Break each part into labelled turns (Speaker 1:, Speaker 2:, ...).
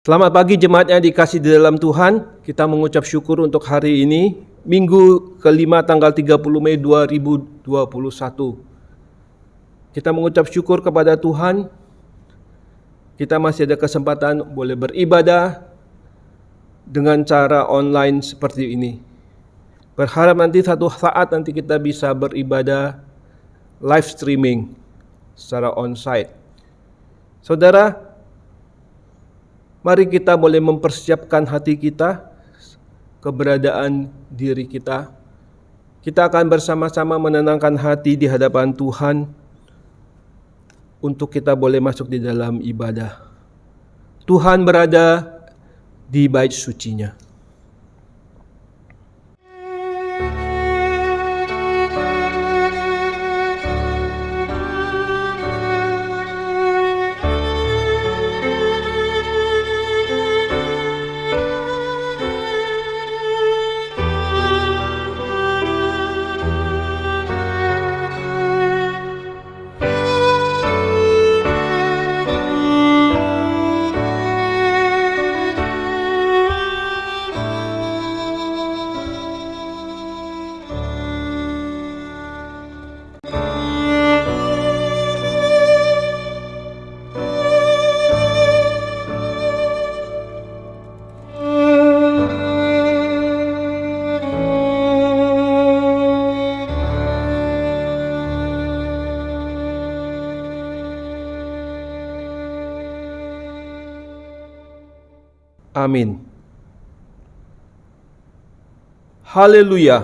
Speaker 1: Selamat pagi jemaat yang dikasih di dalam Tuhan. Kita mengucap syukur untuk hari ini, Minggu kelima tanggal 30 Mei 2021. Kita mengucap syukur kepada Tuhan. Kita masih ada kesempatan boleh beribadah dengan cara online seperti ini. Berharap nanti satu saat nanti kita bisa beribadah live streaming secara onsite. Saudara, mari kita boleh mempersiapkan hati kita, keberadaan diri kita. Kita akan bersama-sama menenangkan hati di hadapan Tuhan untuk kita boleh masuk di dalam ibadah. Tuhan berada di bait suci-Nya. Amin. Haleluya.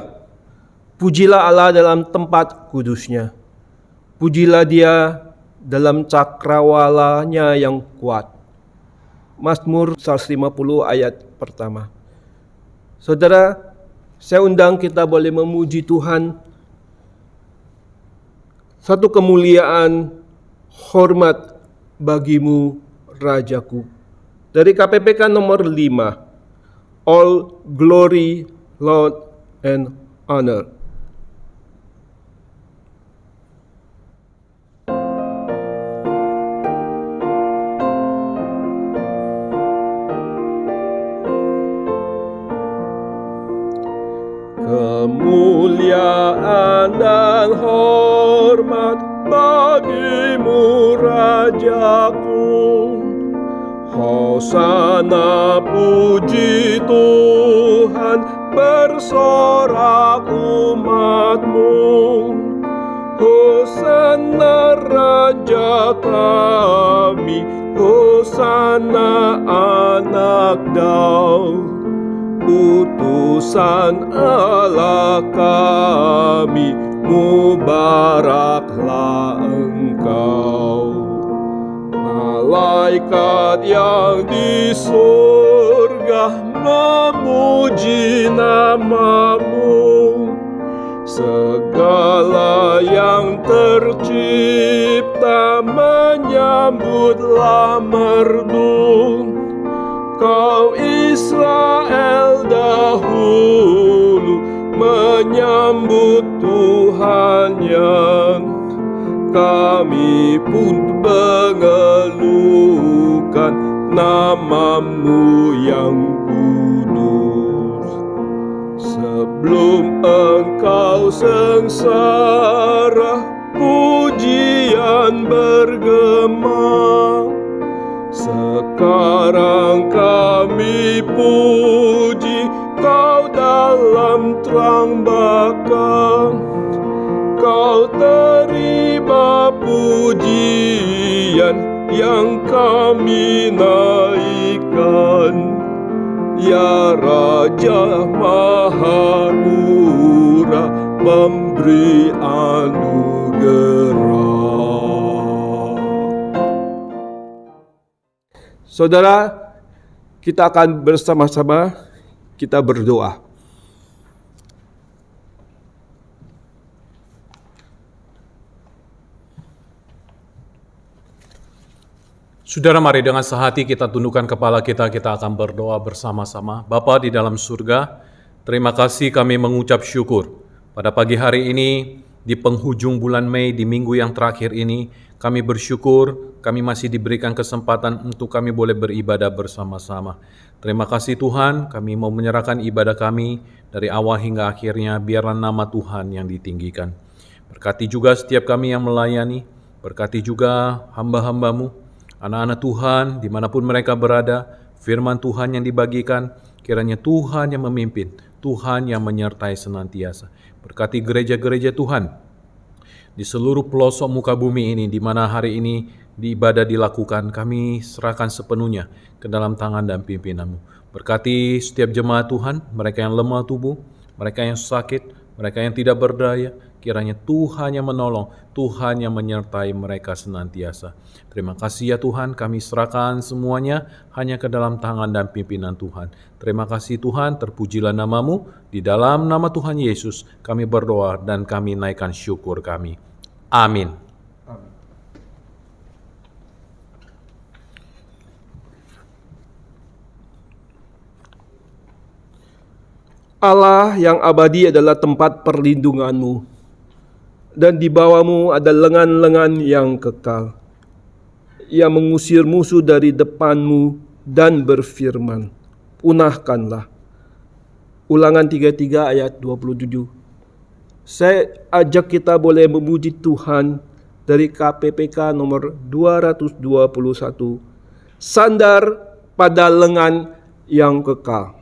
Speaker 1: Pujilah Allah dalam tempat kudus-Nya. Pujilah Dia dalam cakrawala-Nya yang kuat. Mazmur 150 ayat pertama. Saudara, saya undang kita boleh memuji Tuhan. Satu kemuliaan, hormat bagimu, Rajaku. Dari KPPK nomor 5, all glory, Lord, and honor. Kemuliaan dan hormat bagimu, Rajaku. Hosana, puji Tuhan, bersorak umat-Mu. Hosana Raja kami, Hosana anak Daud. Utusan Allah kami, mubaraklah Engkau. Malaikat yang di surga memuji nama-Mu. Segala yang tercipta menyambutlah merdu. Kau Israel dahulu menyambut Tuhannya. Kami pun mengeluhkan nama-Mu yang kudus. Sebelum Engkau sengsara, pujian bergema. Sekarang kami puji Kau dalam terang baka. Kau terima pujian yang kami naikkan. Ya Raja Maha Murah, memberi anugerah. Saudara, kita akan bersama-sama kita berdoa.
Speaker 2: Saudara, mari dengan sehati kita tundukkan kepala kita akan berdoa bersama-sama. Bapa di dalam surga, terima kasih kami mengucap syukur. Pada pagi hari ini, di penghujung bulan Mei, di minggu yang terakhir ini, Kami bersyukur kami masih diberikan kesempatan untuk kami boleh beribadah bersama-sama. Terima kasih Tuhan, kami mau menyerahkan ibadah kami dari awal hingga akhirnya, biarlah nama Tuhan yang ditinggikan. Berkati juga setiap kami yang melayani, berkati juga hamba-hamba-Mu, anak-anak Tuhan dimanapun mereka berada, firman Tuhan yang dibagikan, kiranya Tuhan yang memimpin, Tuhan yang menyertai senantiasa. Berkati gereja-gereja Tuhan di seluruh pelosok muka bumi ini, di mana hari ini di ibadah dilakukan, kami serahkan sepenuhnya ke dalam tangan dan pimpinan-Mu. Berkati setiap jemaat Tuhan, mereka yang lemah tubuh, mereka yang sakit, mereka yang tidak berdaya, kiranya Tuhan yang menolong, Tuhan yang menyertai mereka senantiasa. Terima kasih ya Tuhan, kami serahkan semuanya hanya ke dalam tangan dan pimpinan Tuhan. Terima kasih Tuhan, terpujilah nama-Mu. Di dalam nama Tuhan Yesus kami berdoa dan kami naikkan syukur kami. Amin.
Speaker 1: Allah yang abadi adalah tempat perlindungan-Mu, dan di bawah-Mu ada lengan-lengan yang kekal. Ia mengusir musuh dari depan-Mu dan berfirman, punahkanlah. Ulangan 33 ayat 27. Saya ajak kita boleh memuji Tuhan dari KPPK nomor 221, sandar pada lengan yang kekal.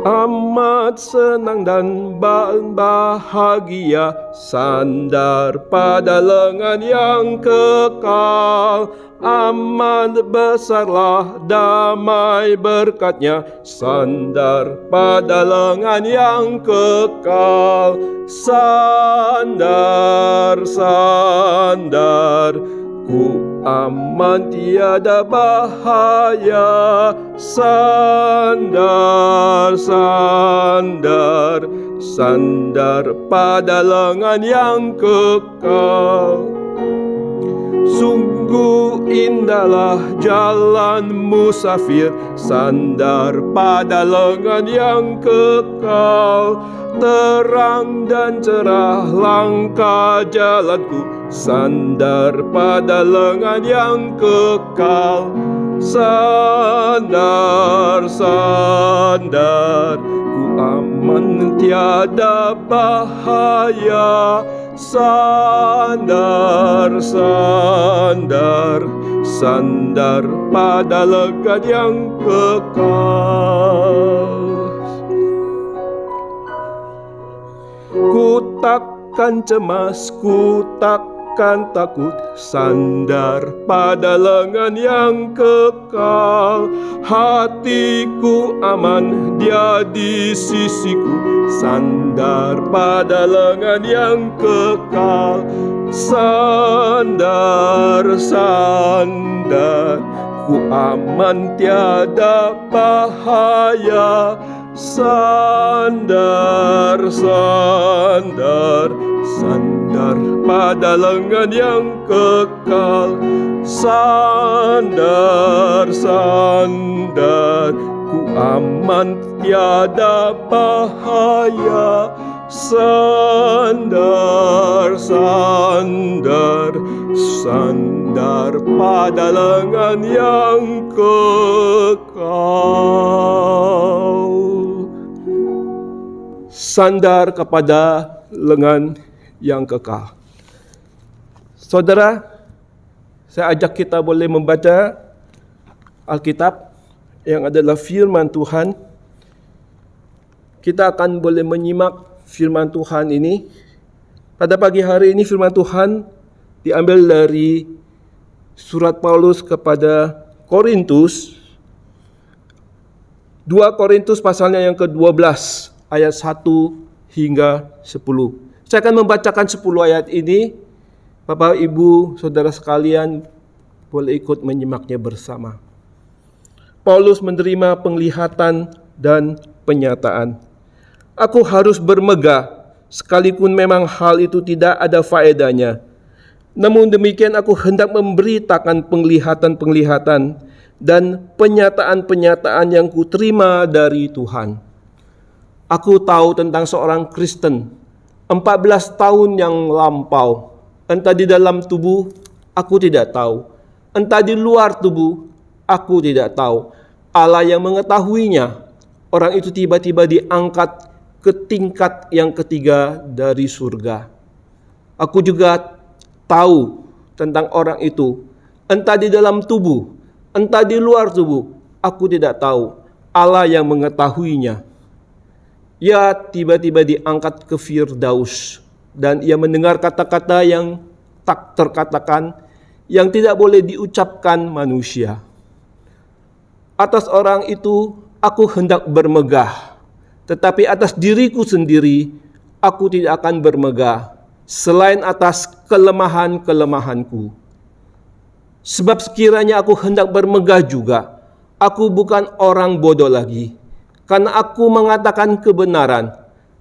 Speaker 1: Amat senang dan bahagia, sandar pada lengan yang kekal. Amat besarlah damai berkat-Nya, sandar pada lengan yang kekal. Sandar, sandar, ku aman tiada bahaya. Sandar, sandar, sandar pada lengan yang kekal. Sungguh indahlah jalan musafir, sandar pada lengan yang kekal. Terang dan cerah langkah jalanku, sandar pada lengan yang kekal. Sandar, sandar, ku aman tiada bahaya. Sandar, sandar, sandar pada lengan yang kekal. Ku takkan cemas, ku takkan takut, sandar pada lengan yang kekal. Hatiku aman, Dia di sisiku, sandar pada lengan yang kekal. Sandar, sandar, ku aman tiada bahaya. Sandar, sandar, sandar pada lengan yang kekal. Sandar, sandar, ku aman tiada bahaya. Sandar, sandar, sandar pada lengan yang kekal. Sandar kepada lengan yang kekal. Saudara, saya ajak kita boleh membaca Alkitab yang adalah firman Tuhan. Kita akan boleh menyimak firman Tuhan ini. Pada pagi hari ini firman Tuhan diambil dari surat Paulus kepada Korintus, 2 Korintus pasalnya yang ke-12 ayat 1 hingga 10. Saya akan membacakan 10 ayat ini. Bapak, Ibu, Saudara sekalian boleh ikut menyimaknya bersama. Paulus menerima penglihatan dan penyataan. Aku harus bermegah, sekalipun memang hal itu tidak ada faedahnya. Namun demikian aku hendak memberitakan penglihatan-penglihatan dan penyataan-penyataan yang kuterima dari Tuhan. Aku tahu tentang seorang Kristen 14 tahun yang lampau. Entah di dalam tubuh, aku tidak tahu. Entah di luar tubuh, aku tidak tahu. Allah yang mengetahuinya. Orang itu tiba-tiba diangkat ke tingkat yang ketiga dari surga. Aku juga tahu tentang orang itu. Entah di dalam tubuh, entah di luar tubuh, aku tidak tahu. Allah yang mengetahuinya. Ia tiba-tiba diangkat ke Firdaus, dan ia mendengar kata-kata yang tak terkatakan, yang tidak boleh diucapkan manusia. Atas orang itu aku hendak bermegah, tetapi atas diriku sendiri aku tidak akan bermegah, selain atas kelemahan-kelemahanku. Sebab sekiranya aku hendak bermegah juga, aku bukan orang bodoh lagi, karena aku mengatakan kebenaran,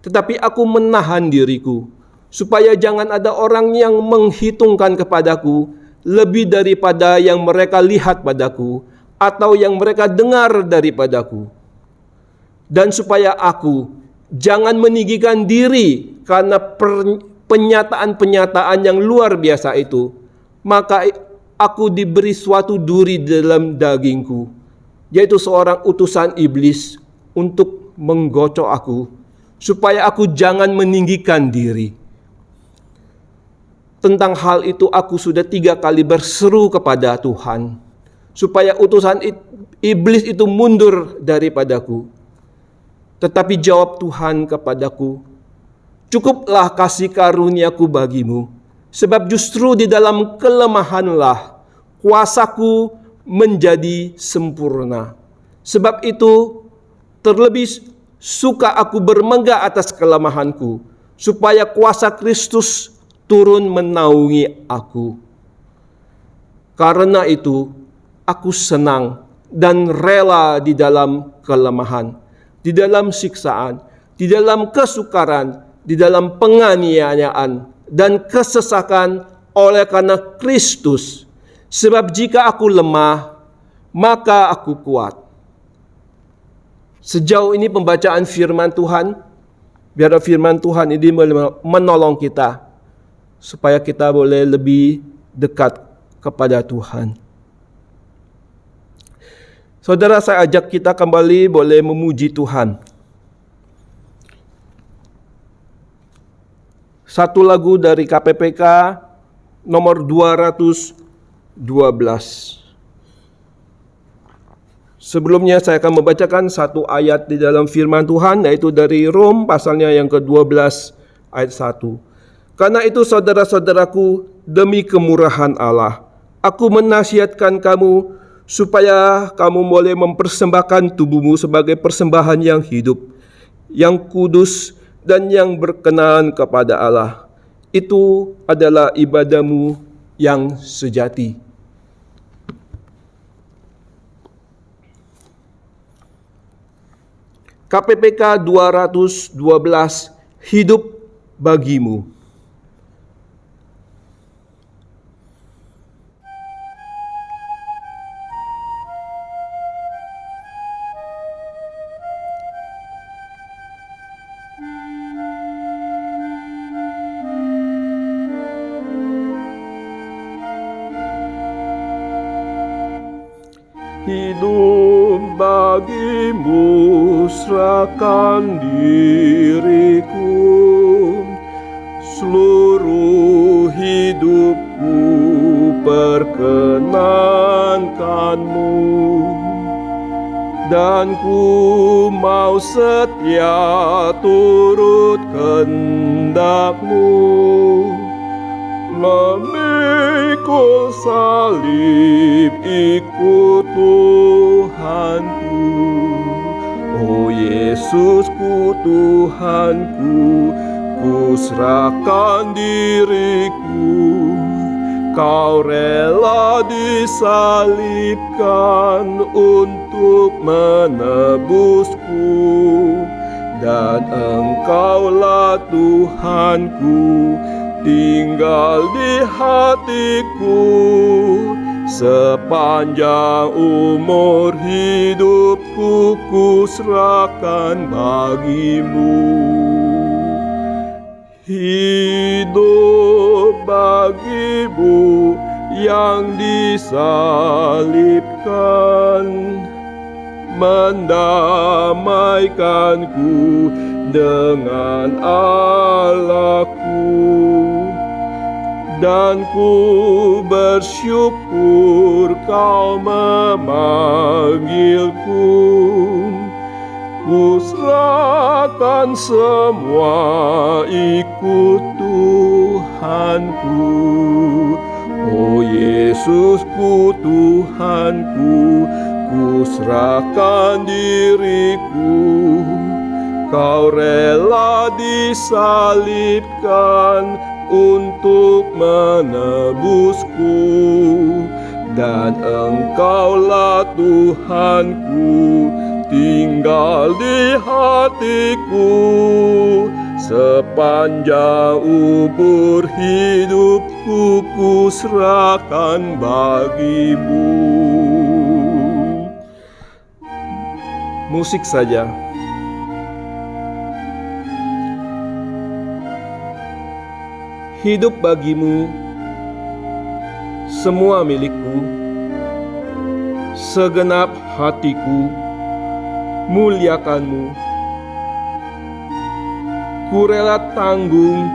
Speaker 1: tetapi aku menahan diriku, supaya jangan ada orang yang menghitungkan kepadaku lebih daripada yang mereka lihat padaku, atau yang mereka dengar daripadaku. Dan supaya aku jangan meninggikan diri karena penyataan-penyataan yang luar biasa itu, maka aku diberi suatu duri dalam dagingku, yaitu seorang utusan iblis untuk menggocok aku, supaya aku jangan meninggikan diri. Tentang hal itu aku sudah 3 kali berseru kepada Tuhan, supaya utusan iblis itu mundur daripadaku. Tetapi jawab Tuhan kepadaku, cukuplah kasih karuniaku bagimu, sebab justru di dalam kelemahanlah kuasaku menjadi sempurna. Sebab itu terlebih suka aku bermegah atas kelemahanku, supaya kuasa Kristus turun menaungi aku. Karena itu aku senang dan rela di dalam kelemahan, di dalam siksaan, di dalam kesukaran, di dalam penganiayaan dan kesesakan oleh karena Kristus. Sebab jika aku lemah, maka aku kuat. Sejauh ini pembacaan firman Tuhan, biar firman Tuhan ini menolong kita, supaya kita boleh lebih dekat kepada Tuhan. Saudara, saya ajak kita kembali boleh memuji Tuhan. Satu lagu dari KPPK nomor 212. Sebelumnya saya akan membacakan satu ayat di dalam firman Tuhan, yaitu dari Rom pasalnya yang ke-12 ayat 1. Karena itu saudara-saudaraku, demi kemurahan Allah, aku menasihatkan kamu supaya kamu boleh mempersembahkan tubuhmu sebagai persembahan yang hidup, yang kudus, dan yang berkenan kepada Allah. Itu adalah ibadahmu yang sejati. KPPK 212, hidup bagimu. Hidup bagimu, serahkan diriku, seluruh hidupku perkenankanmu, dan ku mau setia turut kehendakmu, memikul salib ikut Tuhanku. Oh Yesusku Tuhanku, ku serahkan diriku. Kau rela disalibkan untuk menebusku, dan Engkaulah Tuhanku, tinggal di hatiku. Sepanjang umur hidupku ku serahkan bagimu. Hidup bagimu yang disalibkan, mendamaikanku dengan Allahku. Dan ku bersyukur kau memanggilku. Ku serahkan semua, ikut Tuhanku. Oh Yesusku, Tuhanku, ku serahkan diriku. Kau rela disalibkan untuk menebusku, dan Engkaulah Tuhanku, tinggal di hatiku. Sepanjang umur hidupku ku serahkan bagimu. Musik saja. Hidup bagimu, semua milikku, segenap hatiku, muliakanmu. Ku rela tanggung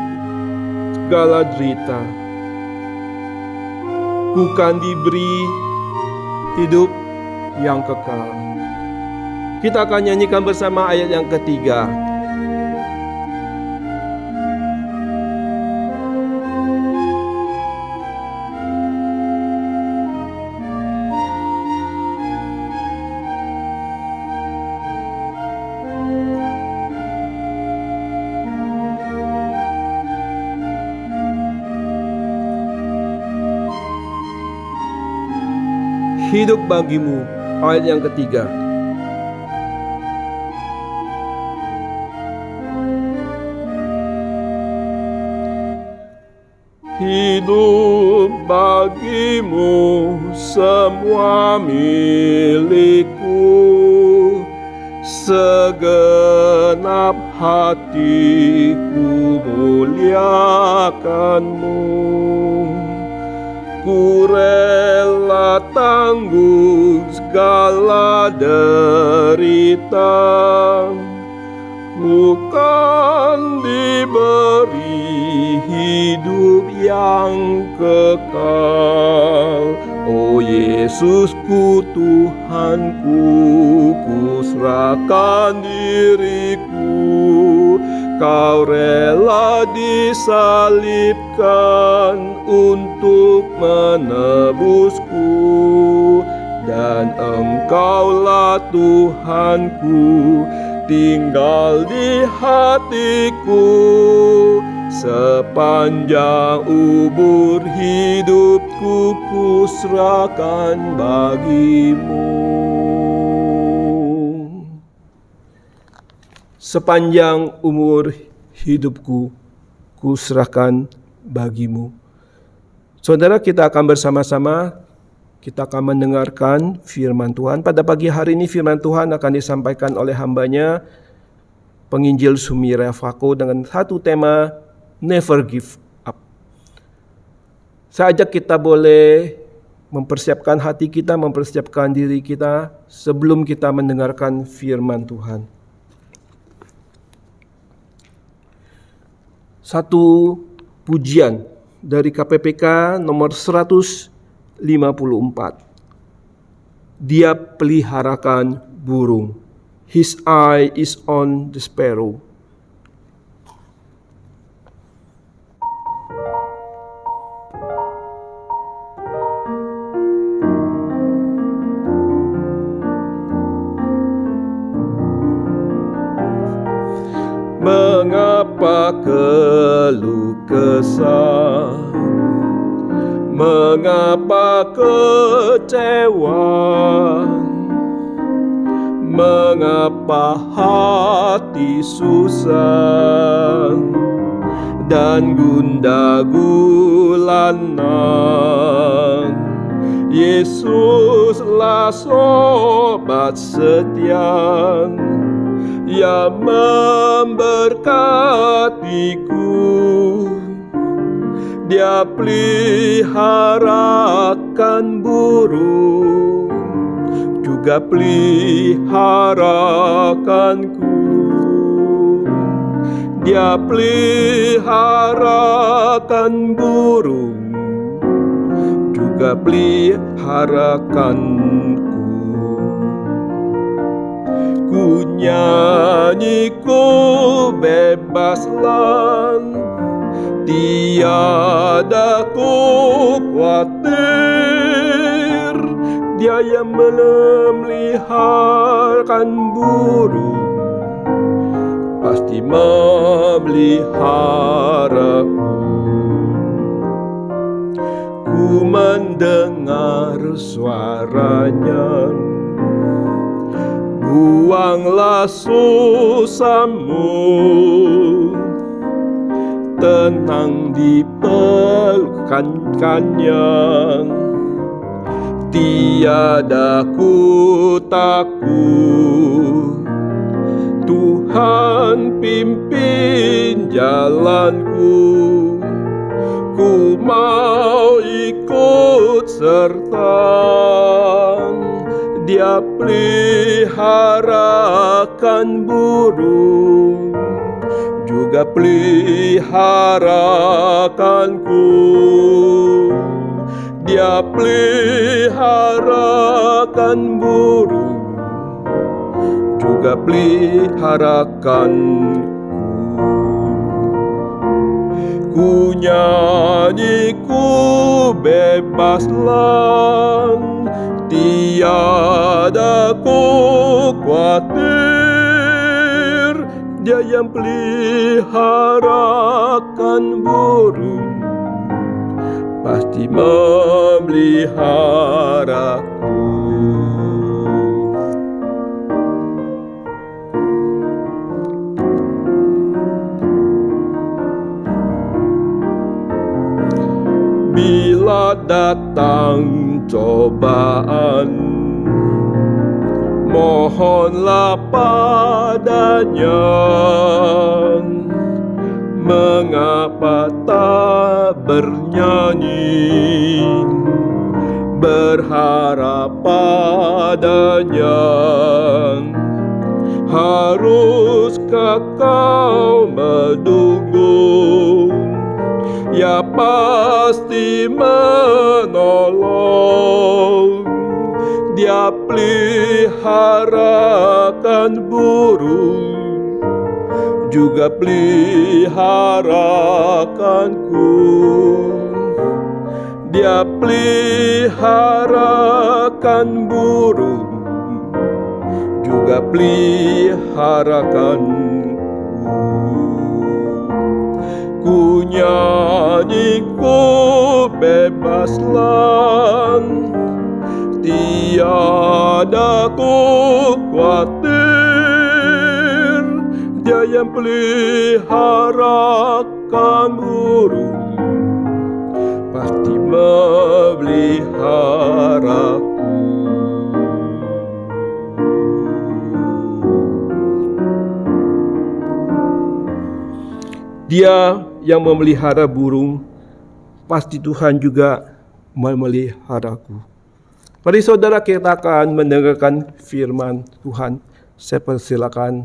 Speaker 1: segala derita, ku kan diberi hidup yang kekal. Kita akan nyanyikan bersama ayat yang ketiga. Hidup bagimu, ayat yang ketiga. Hidup bagimu, semua milikku, segenap hatiku muliakanmu. Ku rela tanggung segala derita, ku kan diberi hidup yang kekal. Oh Yesusku, Tuhanku, ku serahkan diriku. Kau rela disalibkan untuk menebusku, dan Engkaulah Tuhanku, tinggal di hatiku. Sepanjang umur hidupku ku serahkan bagimu. Sepanjang umur hidupku ku serahkan bagimu. Saudara, kita akan bersama-sama, kita akan mendengarkan firman Tuhan. Pada pagi hari ini firman Tuhan akan disampaikan oleh hambanya, penginjil Sumira Fako, dengan satu tema, Never Give Up. Saya ajak kita boleh mempersiapkan hati kita, mempersiapkan diri kita sebelum kita mendengarkan firman Tuhan. Satu pujian dari KPPK nomor 154. Dia peliharakan burung. His eye is on the sparrow. Mengapa keluh kesah? Mengapa kecewa? Mengapa hati susah dan gundah gulana. Yesuslah sobat setia yang memberkatiku. Dia peliharakan burung, juga peliharakanku. Dia peliharakan burung, juga peliharakanku. Ku nyanyi, ku bebaslah, tiada ku khawatir. Dia yang memeliharakan burung, pasti memeliharaku. Ku mendengar suaranya, buanglah susahmu, tenang di pelukannya. Tiada ku takut, Tuhan pimpin jalanku. Ku mau ikut serta, Dia peliharakan burung, juga peliharakanku. Dia peliharakan burung, juga peliharakanku. Ku nyanyi, ku bebaslah, tiada ku khawatir. Dia yang peliharakan burung, pasti memeliharaku. Bila datang cobaan, mohonlah padanya. Mengapa tak bernyanyi, berharap padanya? Haruskah kau menunggu? Ya pasti menolong. Dia peliharakan burung, juga peliharakanku. Dia peliharakan burung, juga peliharakanku. Ku nyanyi, ku bebaslah, tiada ku khawatir. Dia yang peliharakan burung, pasti memeliharaku. Dia yang memelihara burung, pasti Tuhan juga memeliharaku. Mari saudara, kita akan mendengarkan firman Tuhan. Saya persilakan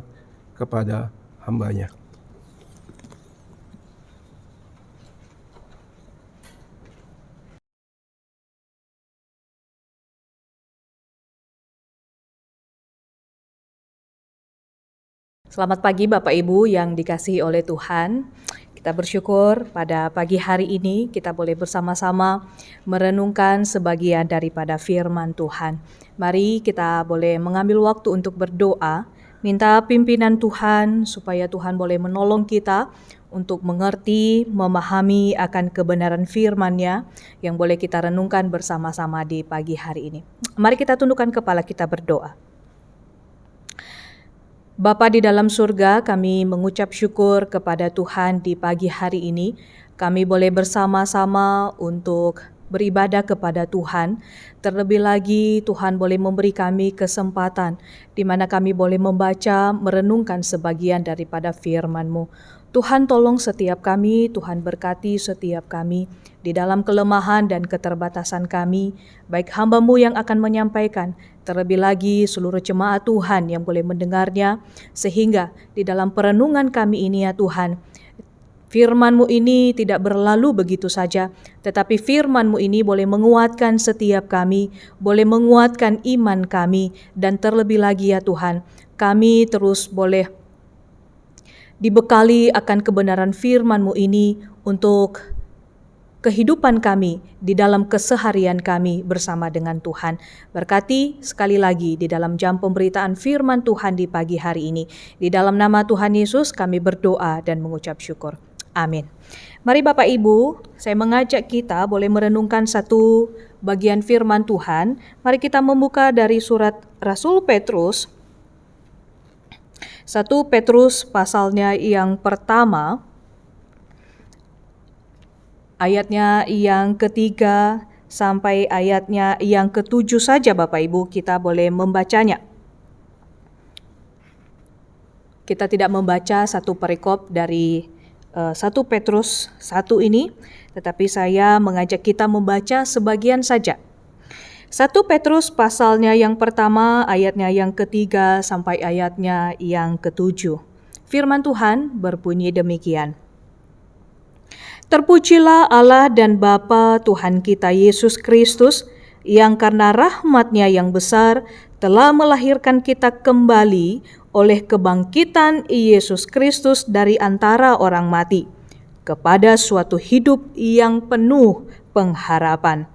Speaker 1: kepada hambanya.
Speaker 3: Selamat pagi Bapak Ibu yang dikasihi oleh Tuhan. Kita bersyukur pada pagi hari ini kita boleh bersama-sama merenungkan sebagian daripada firman Tuhan. Mari kita boleh mengambil waktu untuk berdoa, minta pimpinan Tuhan supaya Tuhan boleh menolong kita untuk mengerti, memahami akan kebenaran firman-Nya yang boleh kita renungkan bersama-sama di pagi hari ini. Mari kita tundukkan kepala kita berdoa. Bapa di dalam surga, kami mengucap syukur kepada Tuhan di pagi hari ini. Kami boleh bersama-sama untuk beribadah kepada Tuhan. Terlebih lagi Tuhan boleh memberi kami kesempatan di mana kami boleh membaca, merenungkan sebagian daripada firman-Mu. Tuhan tolong setiap kami, Tuhan berkati setiap kami di dalam kelemahan dan keterbatasan kami, baik hamba-Mu yang akan menyampaikan, terlebih lagi seluruh jemaat Tuhan yang boleh mendengarnya, sehingga di dalam perenungan kami ini ya Tuhan, firman-Mu ini tidak berlalu begitu saja, tetapi firman-Mu ini boleh menguatkan setiap kami, boleh menguatkan iman kami, dan terlebih lagi ya Tuhan, kami terus boleh dibekali akan kebenaran firman-Mu ini untuk kehidupan kami di dalam keseharian kami bersama dengan Tuhan. Berkati sekali lagi di dalam jam pemberitaan firman Tuhan di pagi hari ini. Di dalam nama Tuhan Yesus kami berdoa dan mengucap syukur. Amin. Mari Bapak Ibu, saya mengajak kita boleh merenungkan satu bagian firman Tuhan. Mari kita membuka dari surat Rasul Petrus. 1 Petrus pasalnya yang pertama, ayatnya yang ketiga sampai ayatnya yang ketujuh saja Bapak Ibu kita boleh membacanya. Kita tidak membaca satu perikop dari 1 Petrus 1 ini, tetapi saya mengajak kita membaca sebagian saja. 1 Petrus pasalnya yang pertama, ayatnya yang ketiga sampai ayatnya yang ketujuh. Firman Tuhan berbunyi demikian. Terpujilah Allah dan Bapa Tuhan kita Yesus Kristus, yang karena rahmat-Nya yang besar telah melahirkan kita kembali oleh kebangkitan Yesus Kristus dari antara orang mati, kepada suatu hidup yang penuh pengharapan,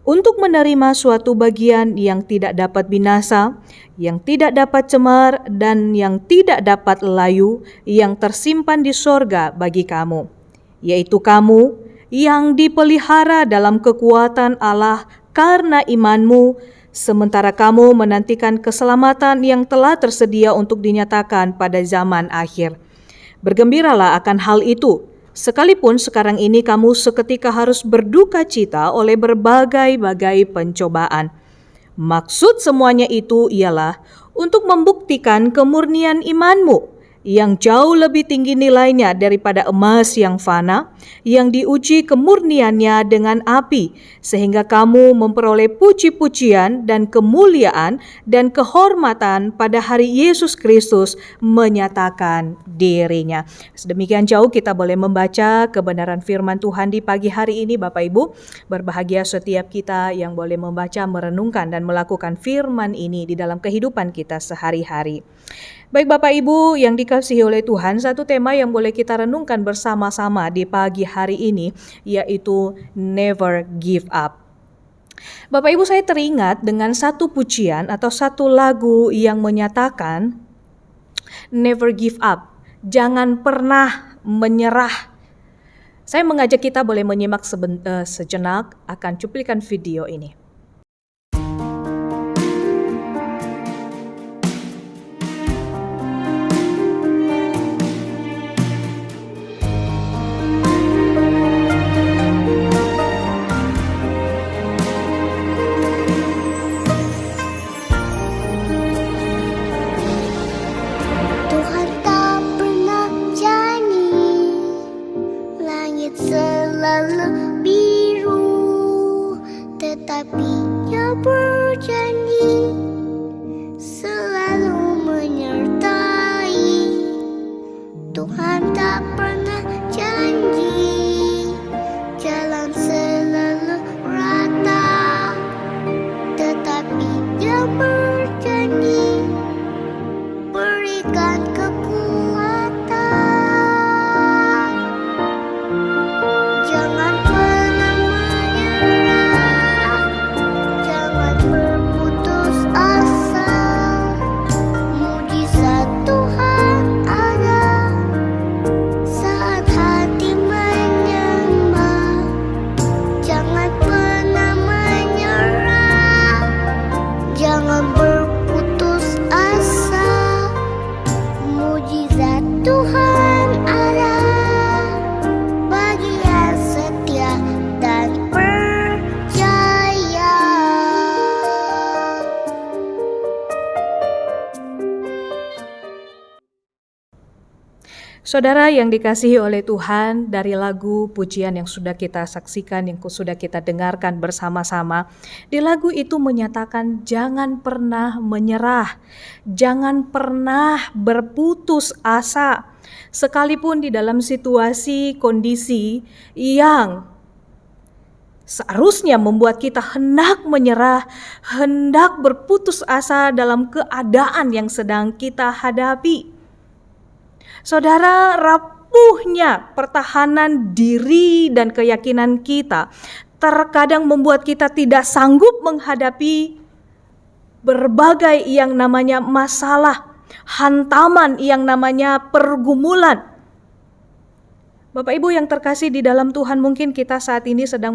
Speaker 3: untuk menerima suatu bagian yang tidak dapat binasa, yang tidak dapat cemar, dan yang tidak dapat layu, yang tersimpan di sorga bagi kamu, yaitu kamu yang dipelihara dalam kekuatan Allah karena imanmu, sementara kamu menantikan keselamatan yang telah tersedia untuk dinyatakan pada zaman akhir. Bergembiralah akan hal itu, sekalipun sekarang ini kamu seketika harus berduka cita oleh berbagai-bagai pencobaan. Maksud semuanya itu ialah untuk membuktikan kemurnian imanmu, yang jauh lebih tinggi nilainya daripada emas yang fana, yang diuji kemurniannya dengan api, sehingga kamu memperoleh puji-pujian dan kemuliaan dan kehormatan pada hari Yesus Kristus menyatakan dirinya. Sedemikian jauh kita boleh membaca kebenaran firman Tuhan di pagi hari ini Bapak Ibu. Berbahagia setiap kita yang boleh membaca, merenungkan, dan melakukan firman ini di dalam kehidupan kita sehari-hari. Baik Bapak Ibu yang dikasihi oleh Tuhan, satu tema yang boleh kita renungkan bersama-sama di pagi hari ini yaitu Never Give Up. Bapak Ibu, saya teringat dengan satu pujian atau satu lagu yang menyatakan Never give up, jangan pernah menyerah. Saya mengajak kita boleh menyimak sejenak akan cuplikan video ini.
Speaker 4: Selalu biru, tetapi Dia berjanji selalu menyertai. Tuhan tak pernah janji jalan selalu rata, tetapi Dia berjanji berikan kekuatan. Jangan pernah menyerah, jangan berputus asa. Mujizat Tuhan ada
Speaker 3: Saudara yang dikasihi oleh Tuhan, dari lagu pujian yang sudah kita saksikan, yang sudah kita dengarkan bersama-sama, di lagu itu menyatakan jangan pernah menyerah, jangan pernah berputus asa, sekalipun di dalam situasi kondisi yang seharusnya membuat kita hendak menyerah, hendak berputus asa dalam keadaan yang sedang kita hadapi. Saudara, rapuhnya pertahanan diri dan keyakinan kita terkadang membuat kita tidak sanggup menghadapi berbagai yang namanya masalah, hantaman yang namanya pergumulan. Bapak Ibu yang terkasih di dalam Tuhan, mungkin kita saat ini sedang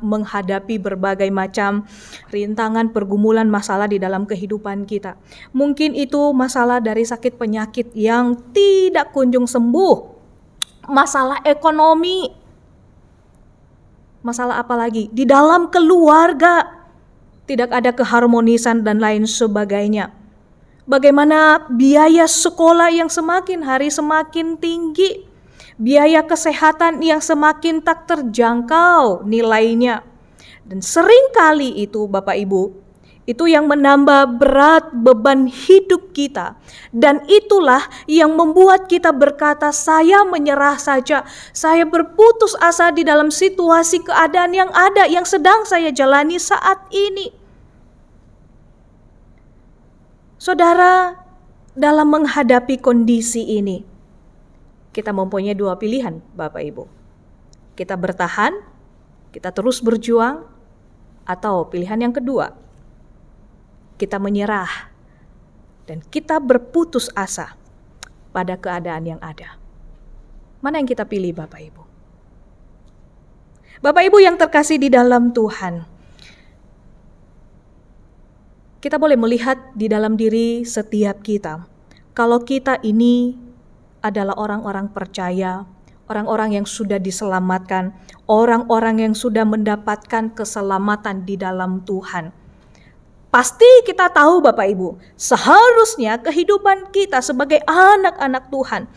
Speaker 3: menghadapi berbagai macam rintangan, pergumulan, masalah di dalam kehidupan kita. Mungkin itu masalah dari sakit penyakit yang tidak kunjung sembuh, masalah ekonomi, masalah apa lagi? Di dalam keluarga tidak ada keharmonisan dan lain sebagainya. Bagaimana biaya sekolah yang semakin hari semakin tinggi, biaya kesehatan yang semakin tak terjangkau nilainya. Dan seringkali itu Bapak Ibu, itu yang menambah berat beban hidup kita. Dan itulah yang membuat kita berkata, saya menyerah saja, saya berputus asa di dalam situasi keadaan yang ada, yang sedang saya jalani saat ini. Saudara, dalam menghadapi kondisi ini, kita mempunyai dua pilihan Bapak Ibu. Kita bertahan, kita terus berjuang, atau pilihan yang kedua, kita menyerah dan kita berputus asa pada keadaan yang ada. Mana yang kita pilih Bapak Ibu? Bapak Ibu yang terkasih di dalam Tuhan, kita boleh melihat di dalam diri setiap kita, kalau kita ini adalah orang-orang percaya, orang-orang yang sudah diselamatkan, orang-orang yang sudah mendapatkan keselamatan di dalam Tuhan. Pasti kita tahu Bapak Ibu, seharusnya kehidupan kita sebagai anak-anak Tuhan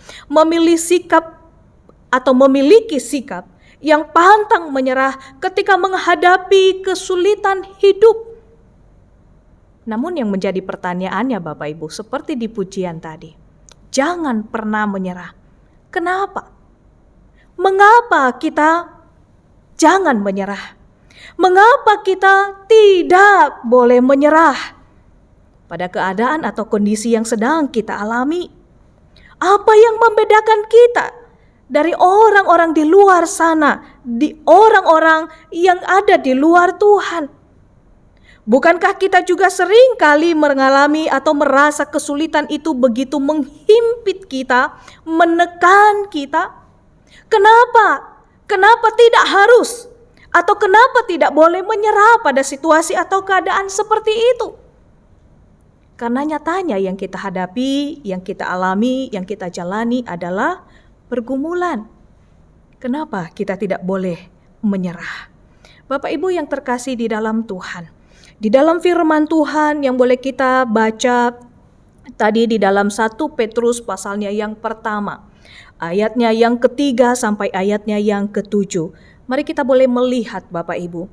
Speaker 3: memiliki sikap yang pantang menyerah ketika menghadapi kesulitan hidup. Namun yang menjadi pertanyaannya Bapak Ibu, seperti di pujian tadi, jangan pernah menyerah. Kenapa? Mengapa kita jangan menyerah? Mengapa kita tidak boleh menyerah pada keadaan atau kondisi yang sedang kita alami? Apa yang membedakan kita dari orang-orang di luar sana, di orang-orang yang ada di luar Tuhan? Bukankah kita juga sering kali mengalami atau merasa kesulitan itu begitu menghimpit kita, menekan kita? Kenapa? Kenapa tidak harus? Atau kenapa tidak boleh menyerah pada situasi atau keadaan seperti itu? Karena nyatanya yang kita hadapi, yang kita alami, yang kita jalani adalah pergumulan. Kenapa kita tidak boleh menyerah? Bapak Ibu yang terkasih di dalam Tuhan, di dalam firman Tuhan yang boleh kita baca tadi di dalam 1 Petrus pasalnya yang pertama, ayatnya yang ketiga sampai ayatnya yang ketujuh. Mari kita boleh melihat Bapak Ibu,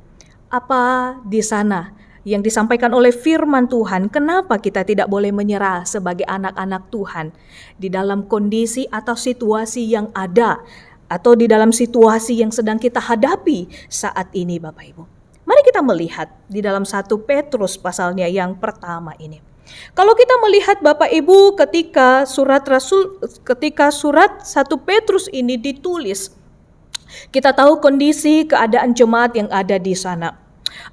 Speaker 3: apa di sana yang disampaikan oleh firman Tuhan, kenapa kita tidak boleh menyerah sebagai anak-anak Tuhan di dalam kondisi atau situasi yang ada, atau di dalam situasi yang sedang kita hadapi saat ini Bapak Ibu. Mari kita melihat di dalam 1 Petrus pasalnya yang pertama ini. Kalau kita melihat Bapak Ibu ketika surat 1 Petrus ini ditulis, kita tahu kondisi keadaan jemaat yang ada di sana.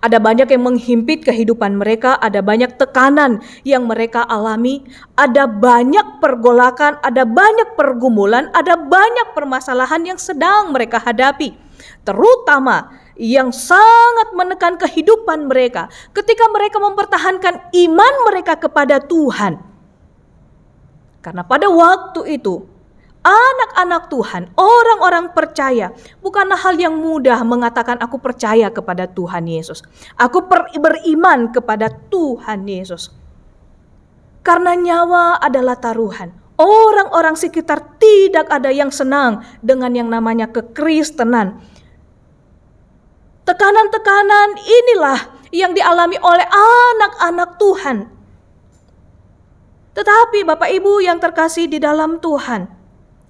Speaker 3: Ada banyak yang menghimpit kehidupan mereka, ada banyak tekanan yang mereka alami, ada banyak pergolakan, ada banyak pergumulan, ada banyak permasalahan yang sedang mereka hadapi. Terutama yang sangat menekan kehidupan mereka ketika mereka mempertahankan iman mereka kepada Tuhan. Karena pada waktu itu, anak-anak Tuhan, orang-orang percaya, bukanlah hal yang mudah mengatakan aku percaya kepada Tuhan Yesus. Aku beriman kepada Tuhan Yesus. Karena nyawa adalah taruhan. Orang-orang sekitar tidak ada yang senang dengan yang namanya kekristenan. Tekanan-tekanan inilah yang dialami oleh anak-anak Tuhan. Tetapi Bapak Ibu yang terkasih di dalam Tuhan,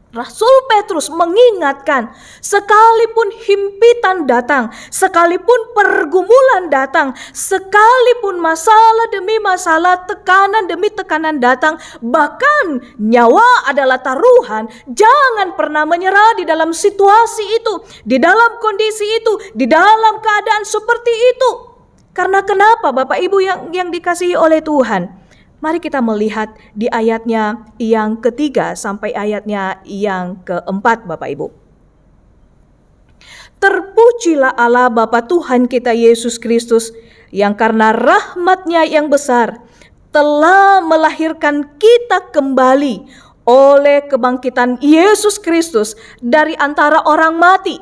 Speaker 3: Rasul Petrus mengingatkan, sekalipun himpitan datang, sekalipun pergumulan datang, sekalipun masalah demi masalah, tekanan demi tekanan datang, bahkan nyawa adalah taruhan, jangan pernah menyerah di dalam situasi itu, di dalam kondisi itu, di dalam keadaan seperti itu. Karena kenapa Bapak Ibu yang dikasihi oleh Tuhan? Mari kita melihat di ayatnya yang ketiga sampai ayatnya yang keempat Bapak Ibu. Terpujilah Allah Bapa Tuhan kita Yesus Kristus yang karena rahmat-Nya yang besar telah melahirkan kita kembali oleh kebangkitan Yesus Kristus dari antara orang mati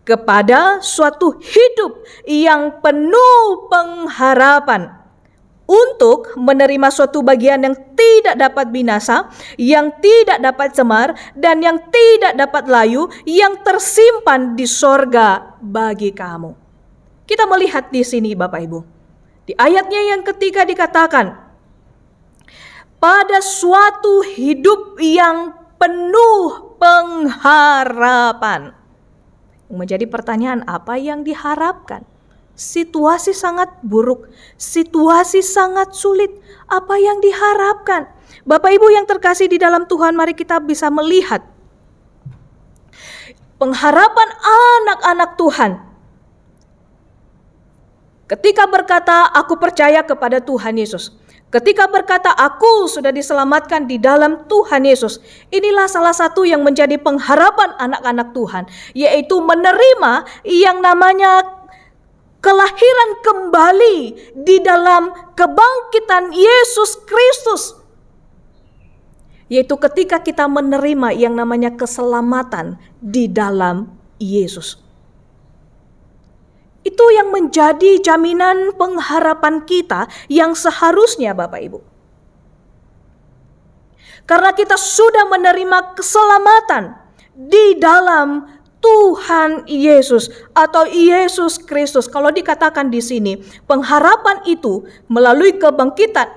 Speaker 3: kepada suatu hidup yang penuh pengharapan, untuk menerima suatu bagian yang tidak dapat binasa, yang tidak dapat cemar, dan yang tidak dapat layu, yang tersimpan di sorga bagi kamu. Kita melihat di sini Bapak Ibu. Di ayatnya yang ketiga dikatakan, pada suatu hidup yang penuh pengharapan. Menjadi pertanyaan, apa yang diharapkan? Situasi sangat buruk, situasi sangat sulit. Apa yang diharapkan? Bapak Ibu yang terkasih di dalam Tuhan, mari kita bisa melihat pengharapan anak-anak Tuhan. Ketika berkata, aku percaya kepada Tuhan Yesus. Ketika berkata, aku sudah diselamatkan di dalam Tuhan Yesus. Inilah salah satu yang menjadi pengharapan anak-anak Tuhan, yaitu menerima yang namanya kelahiran kembali di dalam kebangkitan Yesus Kristus. Yaitu ketika kita menerima yang namanya keselamatan di dalam Yesus. Itu yang menjadi jaminan pengharapan kita yang seharusnya Bapak Ibu. Karena kita sudah menerima keselamatan di dalam Tuhan Yesus atau Yesus Kristus. Kalau dikatakan di sini, pengharapan itu melalui kebangkitan,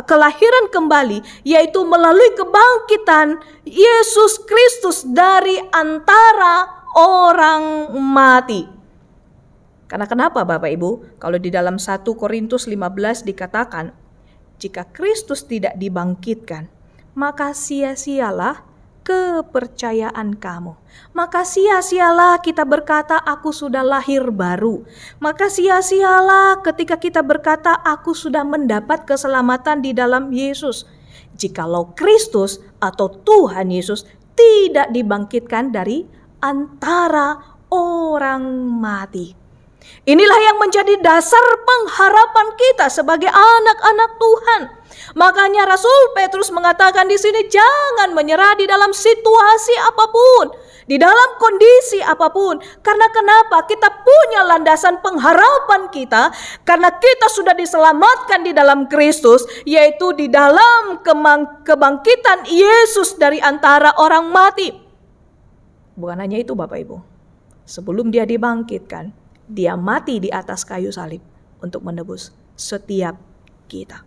Speaker 3: kelahiran kembali, yaitu melalui kebangkitan Yesus Kristus dari antara orang mati. Karena kenapa Bapak Ibu? Kalau di dalam 1 Korintus 15 dikatakan, jika Kristus tidak dibangkitkan, maka sia-sialah kepercayaan kamu. Maka sia-sialah kita berkata aku sudah lahir baru. Maka sia-sialah ketika kita berkata aku sudah mendapat keselamatan di dalam Yesus. Jikalau Kristus atau Tuhan Yesus tidak dibangkitkan dari antara orang mati. Inilah yang menjadi dasar pengharapan kita sebagai anak-anak Tuhan. Makanya Rasul Petrus mengatakan di sini, jangan menyerah di dalam situasi apapun, di dalam kondisi apapun. Karena kenapa? Kita punya landasan pengharapan kita, karena kita sudah diselamatkan di dalam Kristus, yaitu di dalam kebangkitan Yesus dari antara orang mati. Bukan hanya itu Bapak Ibu. Sebelum dia dibangkitkan, dia mati di atas kayu salib untuk menebus setiap kita.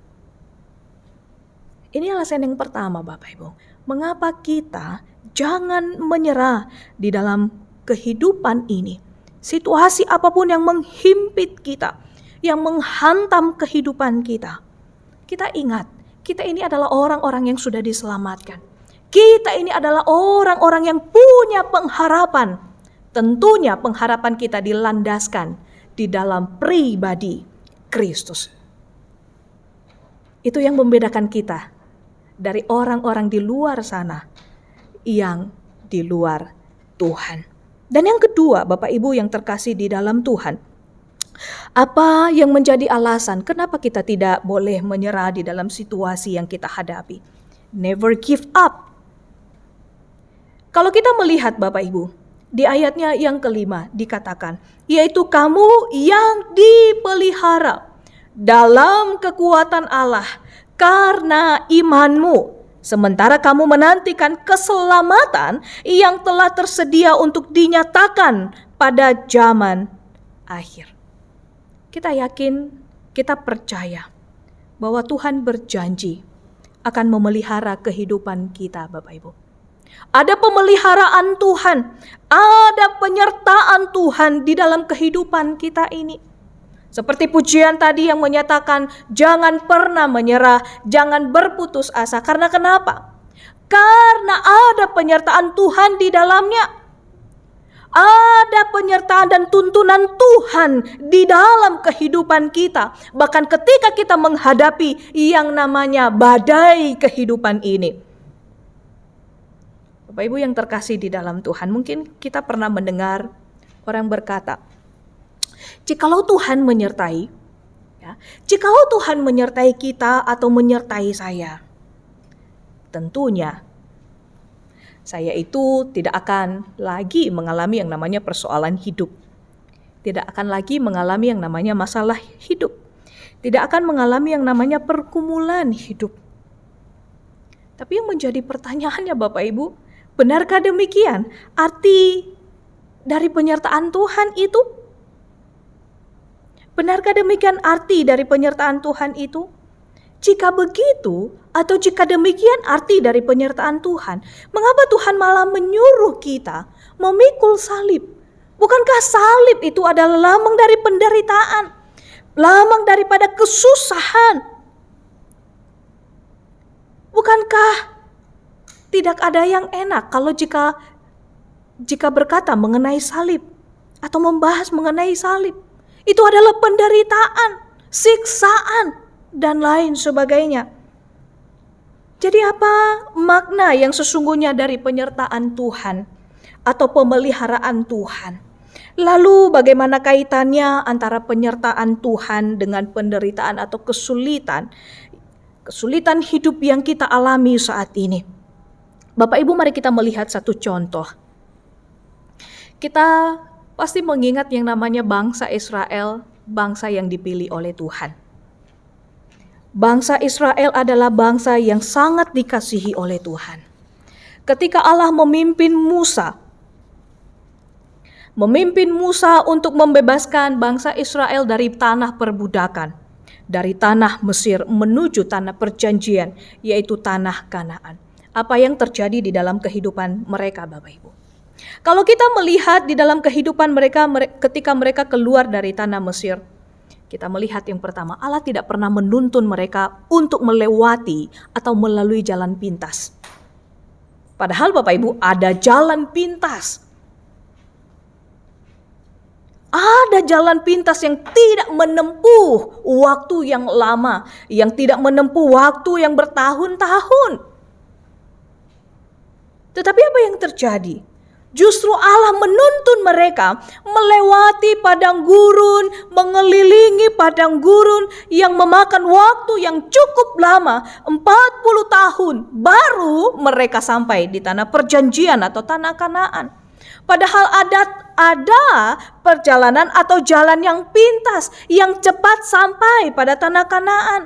Speaker 3: Ini alasan yang pertama Bapak Ibu. Mengapa kita jangan menyerah di dalam kehidupan ini. Situasi apapun yang menghimpit kita, yang menghantam kehidupan kita. Kita ingat, kita ini adalah orang-orang yang sudah diselamatkan. Kita ini adalah orang-orang yang punya pengharapan. Tentunya pengharapan kita dilandaskan di dalam pribadi Kristus. Itu yang membedakan kita dari orang-orang di luar sana yang di luar Tuhan. Dan yang kedua, Bapak Ibu yang terkasih di dalam Tuhan, apa yang menjadi alasan kenapa kita tidak boleh menyerah di dalam situasi yang kita hadapi? Never give up. Kalau kita melihat Bapak Ibu, di ayatnya yang kelima dikatakan, yaitu kamu yang dipelihara dalam kekuatan Allah karena imanmu sementara kamu menantikan keselamatan yang telah tersedia untuk dinyatakan pada zaman akhir. Kita yakin, kita percaya bahwa Tuhan berjanji akan memelihara kehidupan kita, Bapak Ibu. Ada pemeliharaan Tuhan, ada penyertaan Tuhan di dalam kehidupan kita ini. Seperti pujian tadi yang menyatakan, jangan pernah menyerah, jangan berputus asa. Karena kenapa? Karena ada penyertaan Tuhan di dalamnya. Ada penyertaan dan tuntunan Tuhan di dalam kehidupan kita. Bahkan ketika kita menghadapi yang namanya badai kehidupan ini. Bapak Ibu yang terkasih di dalam Tuhan, mungkin kita pernah mendengar orang berkata, jikalau Tuhan menyertai, jikalau Tuhan menyertai kita atau menyertai saya, tentunya saya itu tidak akan lagi mengalami yang namanya persoalan hidup. Tidak akan lagi mengalami yang namanya masalah hidup. Tidak akan mengalami yang namanya pergumulan hidup. Tapi yang menjadi pertanyaannya Bapak Ibu, benarkah demikian arti dari penyertaan Tuhan itu? Benarkah demikian arti dari penyertaan Tuhan itu? Jika begitu, atau jika demikian arti dari penyertaan Tuhan, mengapa Tuhan malah menyuruh kita memikul salib? Bukankah salib itu adalah lambang dari penderitaan, lambang daripada kesusahan? Bukankah tidak ada yang enak kalau jika berkata mengenai salib atau membahas mengenai salib? Itu adalah penderitaan, siksaan, dan lain sebagainya. Jadi apa makna yang sesungguhnya dari penyertaan Tuhan atau pemeliharaan Tuhan? Lalu bagaimana kaitannya antara penyertaan Tuhan dengan penderitaan atau kesulitan hidup yang kita alami saat ini? Bapak Ibu, mari kita melihat satu contoh. Kita pasti mengingat yang namanya bangsa Israel, bangsa yang dipilih oleh Tuhan. Bangsa Israel adalah bangsa yang sangat dikasihi oleh Tuhan. Ketika Allah memimpin Musa untuk membebaskan bangsa Israel dari tanah perbudakan, dari tanah Mesir menuju tanah perjanjian, yaitu tanah Kanaan. Apa yang terjadi di dalam kehidupan mereka, Bapak Ibu? Kalau kita melihat di dalam kehidupan mereka ketika mereka keluar dari tanah Mesir, kita melihat yang pertama, Allah tidak pernah menuntun mereka untuk melewati atau melalui jalan pintas. Padahal Bapak Ibu ada jalan pintas. Ada jalan pintas yang tidak menempuh waktu yang lama, yang tidak menempuh waktu yang bertahun-tahun. Tetapi apa yang terjadi? Justru Allah menuntun mereka melewati padang gurun, mengelilingi padang gurun yang memakan waktu yang cukup lama, 40 tahun, baru mereka sampai di tanah perjanjian atau tanah Kanaan. Padahal ada perjalanan atau jalan yang pintas, yang cepat sampai pada tanah Kanaan.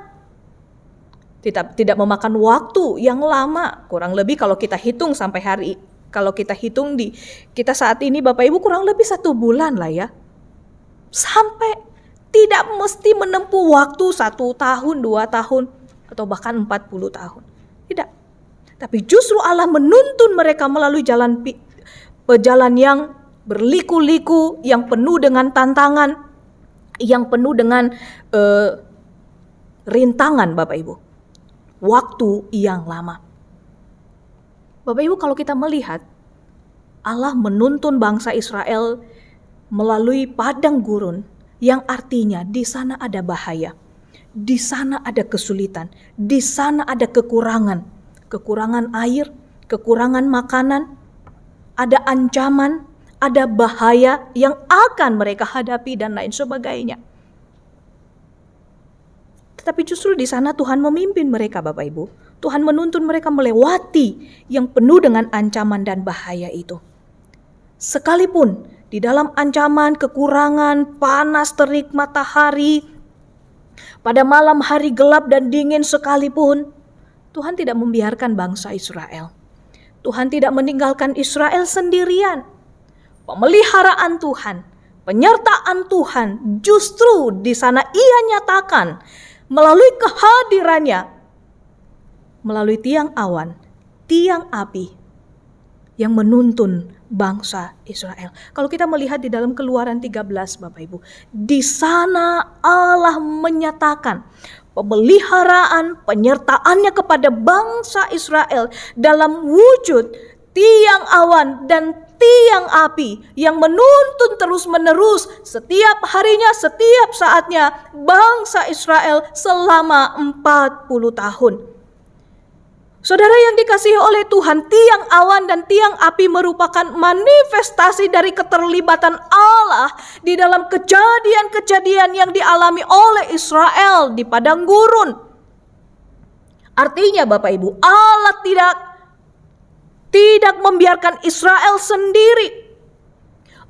Speaker 3: Tidak memakan waktu yang lama, kurang lebih kalau kita hitung sampai hari ini. Kalau kita hitung kita saat ini Bapak Ibu kurang lebih 1 bulan lah ya. Sampai tidak mesti menempuh waktu 1 tahun, 2 tahun, atau bahkan 40 tahun. Tidak. Tapi justru Allah menuntun mereka melalui jalan yang berliku-liku, yang penuh dengan tantangan, yang penuh dengan rintangan Bapak Ibu. Waktu yang lama. Bapak Ibu, kalau kita melihat Allah menuntun bangsa Israel melalui padang gurun, yang artinya di sana ada bahaya, di sana ada kesulitan, di sana ada kekurangan air, kekurangan makanan, ada ancaman, ada bahaya yang akan mereka hadapi dan lain sebagainya. Tetapi justru di sana Tuhan memimpin mereka Bapak Ibu. Tuhan menuntun mereka melewati yang penuh dengan ancaman dan bahaya itu. Sekalipun di dalam ancaman, kekurangan, panas terik matahari, pada malam hari gelap dan dingin sekalipun, Tuhan tidak membiarkan bangsa Israel. Tuhan tidak meninggalkan Israel sendirian. Pemeliharaan Tuhan, penyertaan Tuhan justru di sana Ia nyatakan melalui kehadirannya, melalui tiang awan, tiang api yang menuntun bangsa Israel. Kalau kita melihat di dalam Keluaran 13, Bapak Ibu, di sana Allah menyatakan pemeliharaan, penyertaannya kepada bangsa Israel dalam wujud tiang awan dan tiang api yang menuntun terus-menerus setiap harinya, setiap saatnya bangsa Israel selama 40 tahun. Saudara yang dikasihi oleh Tuhan, tiang awan dan tiang api merupakan manifestasi dari keterlibatan Allah di dalam kejadian-kejadian yang dialami oleh Israel di padang gurun. Artinya Bapak Ibu, Allah tidak membiarkan Israel sendiri.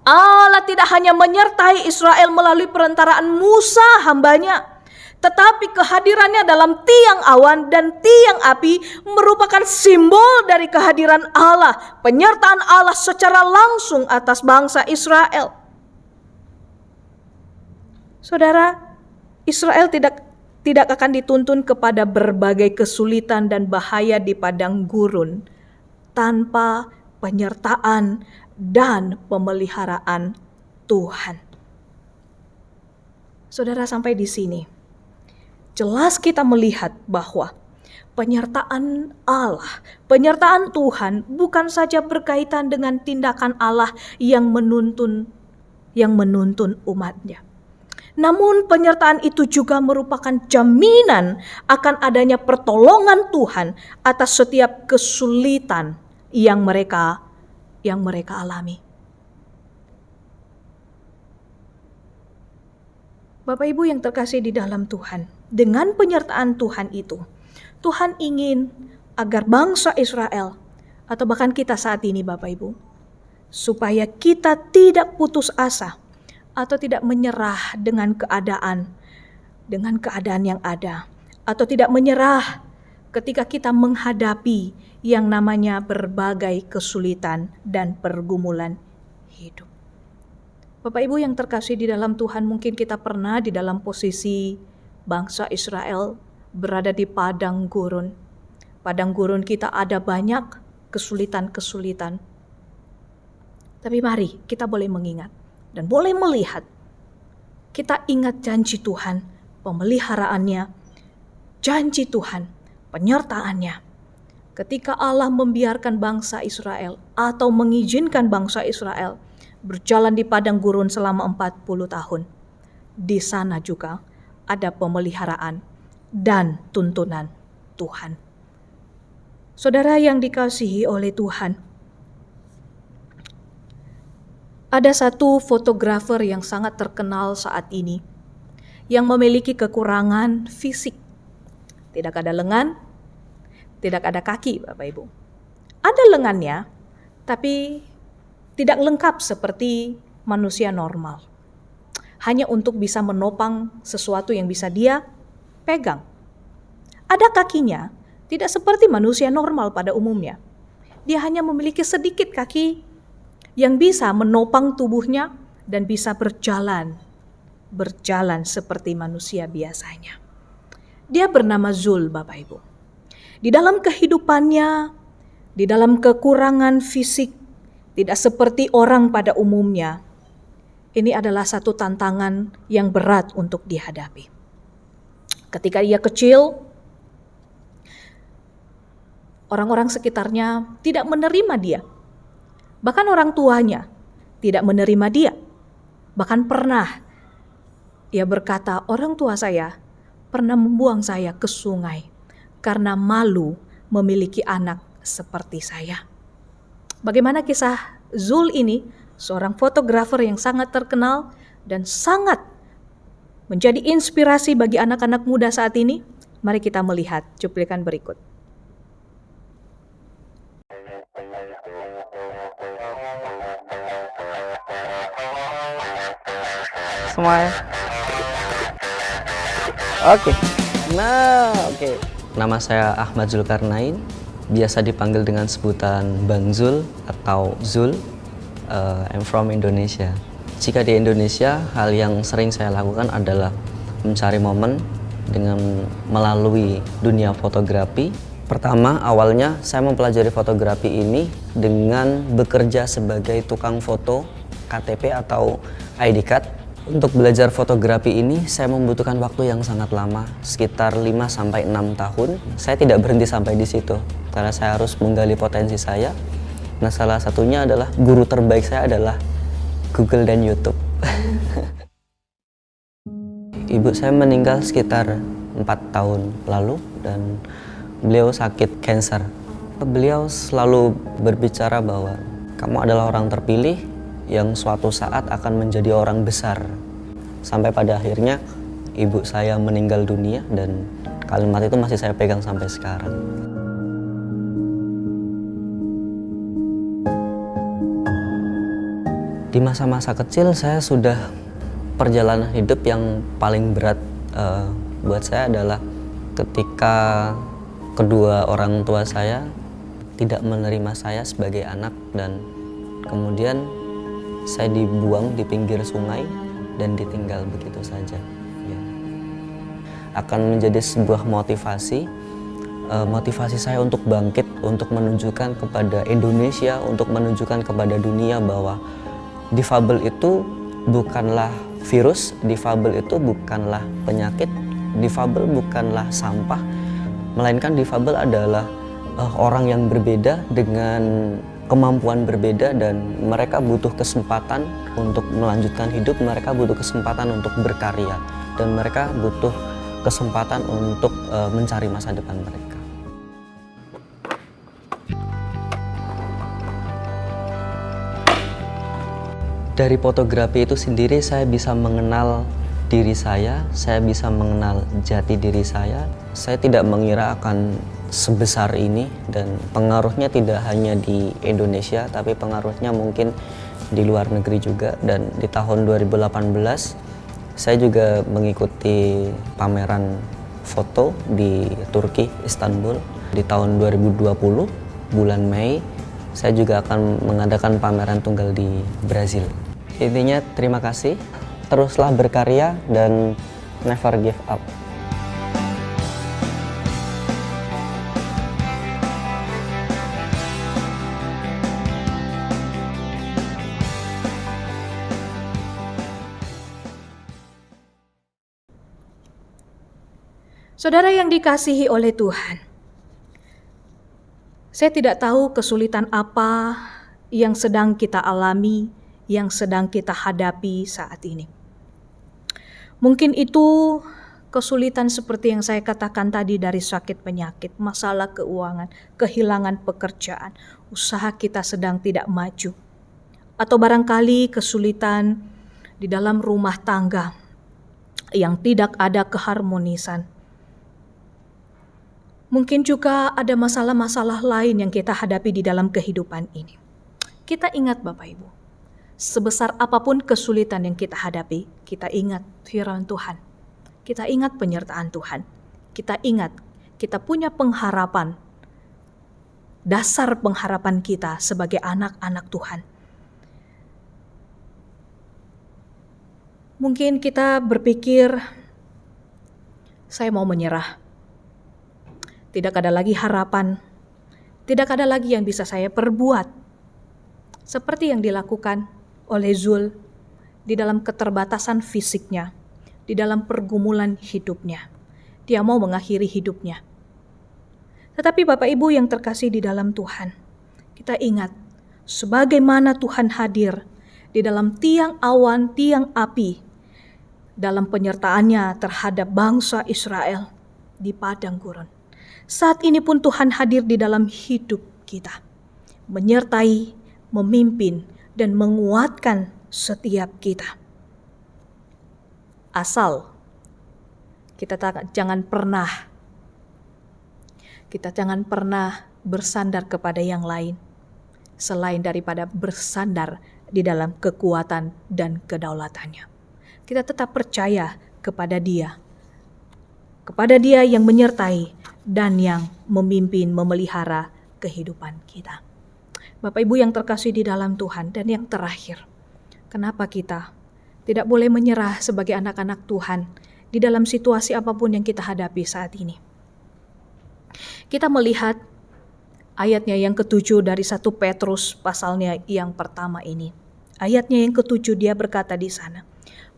Speaker 3: Allah tidak hanya menyertai Israel melalui perantaraan Musa hambanya, tetapi kehadirannya dalam tiang awan dan tiang api merupakan simbol dari kehadiran Allah, penyertaan Allah secara langsung atas bangsa Israel. Saudara, Israel tidak akan dituntun kepada berbagai kesulitan dan bahaya di padang gurun tanpa penyertaan dan pemeliharaan Tuhan. Saudara, sampai di sini jelas kita melihat bahwa penyertaan Allah, penyertaan Tuhan bukan saja berkaitan dengan tindakan Allah yang menuntun umatnya. Namun penyertaan itu juga merupakan jaminan akan adanya pertolongan Tuhan atas setiap kesulitan yang mereka alami. Bapak Ibu yang terkasih di dalam Tuhan, dengan penyertaan Tuhan itu, Tuhan ingin agar bangsa Israel atau bahkan kita saat ini Bapak Ibu, supaya kita tidak putus asa atau tidak menyerah dengan keadaan yang ada, atau tidak menyerah ketika kita menghadapi yang namanya berbagai kesulitan dan pergumulan hidup. Bapak Ibu yang terkasih di dalam Tuhan, mungkin kita pernah di dalam posisi bangsa Israel berada di padang gurun. Padang gurun kita ada banyak kesulitan-kesulitan. Tapi mari kita boleh mengingat dan boleh melihat. Kita ingat janji Tuhan, pemeliharaannya, janji Tuhan, penyertaannya. Ketika Allah membiarkan bangsa Israel atau mengizinkan bangsa Israel berjalan di padang gurun selama 40 tahun. Di sana juga ada pemeliharaan dan tuntunan Tuhan. Saudara yang dikasihi oleh Tuhan, ada satu fotografer yang sangat terkenal saat ini yang memiliki kekurangan fisik. Tidak ada lengan, tidak ada kaki, Bapak Ibu. Ada lengannya, tapi tidak lengkap seperti manusia normal. Hanya untuk bisa menopang sesuatu yang bisa dia pegang. Ada kakinya, tidak seperti manusia normal pada umumnya. Dia hanya memiliki sedikit kaki yang bisa menopang tubuhnya dan bisa berjalan seperti manusia biasanya. Dia bernama Zul, Bapak Ibu. Di dalam kehidupannya, di dalam kekurangan fisik, tidak seperti orang pada umumnya. Ini adalah satu tantangan yang berat untuk dihadapi. Ketika ia kecil, orang-orang sekitarnya tidak menerima dia. Bahkan orang tuanya tidak menerima dia. Bahkan pernah ia berkata, orang tua saya pernah membuang saya ke sungai karena malu memiliki anak seperti saya. Bagaimana kisah Zul ini, seorang fotografer yang sangat terkenal dan sangat menjadi inspirasi bagi anak-anak muda saat ini? Mari kita melihat cuplikan berikut.
Speaker 5: Smile. Oke. Nah, oke. Nama saya Ahmad Zulkarnain, biasa dipanggil dengan sebutan Bang Zul atau Zul. I'm from Indonesia. Jika di Indonesia, hal yang sering saya lakukan adalah mencari momen dengan melalui dunia fotografi. Pertama, awalnya saya mempelajari fotografi ini dengan bekerja sebagai tukang foto KTP atau ID card. Untuk belajar fotografi ini saya membutuhkan waktu yang sangat lama, sekitar 5-6 tahun. Saya tidak berhenti sampai di situ karena saya harus menggali potensi saya. Nah, salah satunya adalah guru terbaik saya adalah Google dan YouTube. Ibu saya meninggal sekitar 4 tahun lalu dan beliau sakit kanker. Beliau selalu berbicara bahwa kamu adalah orang terpilih yang suatu saat akan menjadi orang besar. Sampai pada akhirnya ibu saya meninggal dunia dan kalimat itu masih saya pegang sampai sekarang. Di masa-masa kecil saya sudah perjalanan hidup yang paling berat buat saya adalah ketika kedua orang tua saya tidak menerima saya sebagai anak dan kemudian saya dibuang di pinggir sungai dan ditinggal begitu saja. Ya. Akan menjadi sebuah motivasi saya untuk bangkit, untuk menunjukkan kepada Indonesia, untuk menunjukkan kepada dunia bahwa difabel itu bukanlah virus, difabel itu bukanlah penyakit, difabel bukanlah sampah, melainkan difabel adalah orang yang berbeda dengan kemampuan berbeda dan mereka butuh kesempatan untuk melanjutkan hidup, mereka butuh kesempatan untuk berkarya dan mereka butuh kesempatan untuk mencari masa depan mereka. Dari fotografi itu sendiri saya bisa mengenal diri saya bisa mengenal jati diri saya. Saya tidak mengira akan sebesar ini dan pengaruhnya tidak hanya di Indonesia tapi pengaruhnya mungkin di luar negeri juga. Dan di tahun 2018 saya juga mengikuti pameran foto di Turki, Istanbul. Di tahun 2020 bulan Mei saya juga akan mengadakan pameran tunggal di Brazil. Intinya terima kasih, teruslah berkarya dan never give up.
Speaker 3: Saudara yang dikasihi oleh Tuhan, saya tidak tahu kesulitan apa yang sedang kita alami, yang sedang kita hadapi saat ini. Mungkin itu kesulitan seperti yang saya katakan tadi dari sakit penyakit, masalah keuangan, kehilangan pekerjaan, usaha kita sedang tidak maju. Atau barangkali kesulitan di dalam rumah tangga yang tidak ada keharmonisan. Mungkin juga ada masalah-masalah lain yang kita hadapi di dalam kehidupan ini. Kita ingat Bapak Ibu, sebesar apapun kesulitan yang kita hadapi, kita ingat firman Tuhan. Kita ingat penyertaan Tuhan. Kita ingat kita punya pengharapan. Dasar pengharapan kita sebagai anak-anak Tuhan. Mungkin kita berpikir, saya mau menyerah. Tidak ada lagi harapan, tidak ada lagi yang bisa saya perbuat. Seperti yang dilakukan oleh Zul di dalam keterbatasan fisiknya, di dalam pergumulan hidupnya. Dia mau mengakhiri hidupnya. Tetapi Bapak Ibu yang terkasih di dalam Tuhan, kita ingat sebagaimana Tuhan hadir di dalam tiang awan, tiang api, dalam penyertaannya terhadap bangsa Israel di padang gurun. Saat ini pun Tuhan hadir di dalam hidup kita, menyertai, memimpin, dan menguatkan setiap kita. Asal kita jangan pernah bersandar kepada yang lain, selain daripada bersandar di dalam kekuatan dan kedaulatannya. Kita tetap percaya kepada Dia yang menyertai dan yang memimpin, memelihara kehidupan kita. Bapak Ibu yang terkasih di dalam Tuhan, dan yang terakhir, kenapa kita tidak boleh menyerah sebagai anak-anak Tuhan di dalam situasi apapun yang kita hadapi saat ini? Kita melihat ayatnya yang ke-7 dari 1 Petrus pasalnya yang pertama ini. Ayatnya yang ke-7 dia berkata di sana,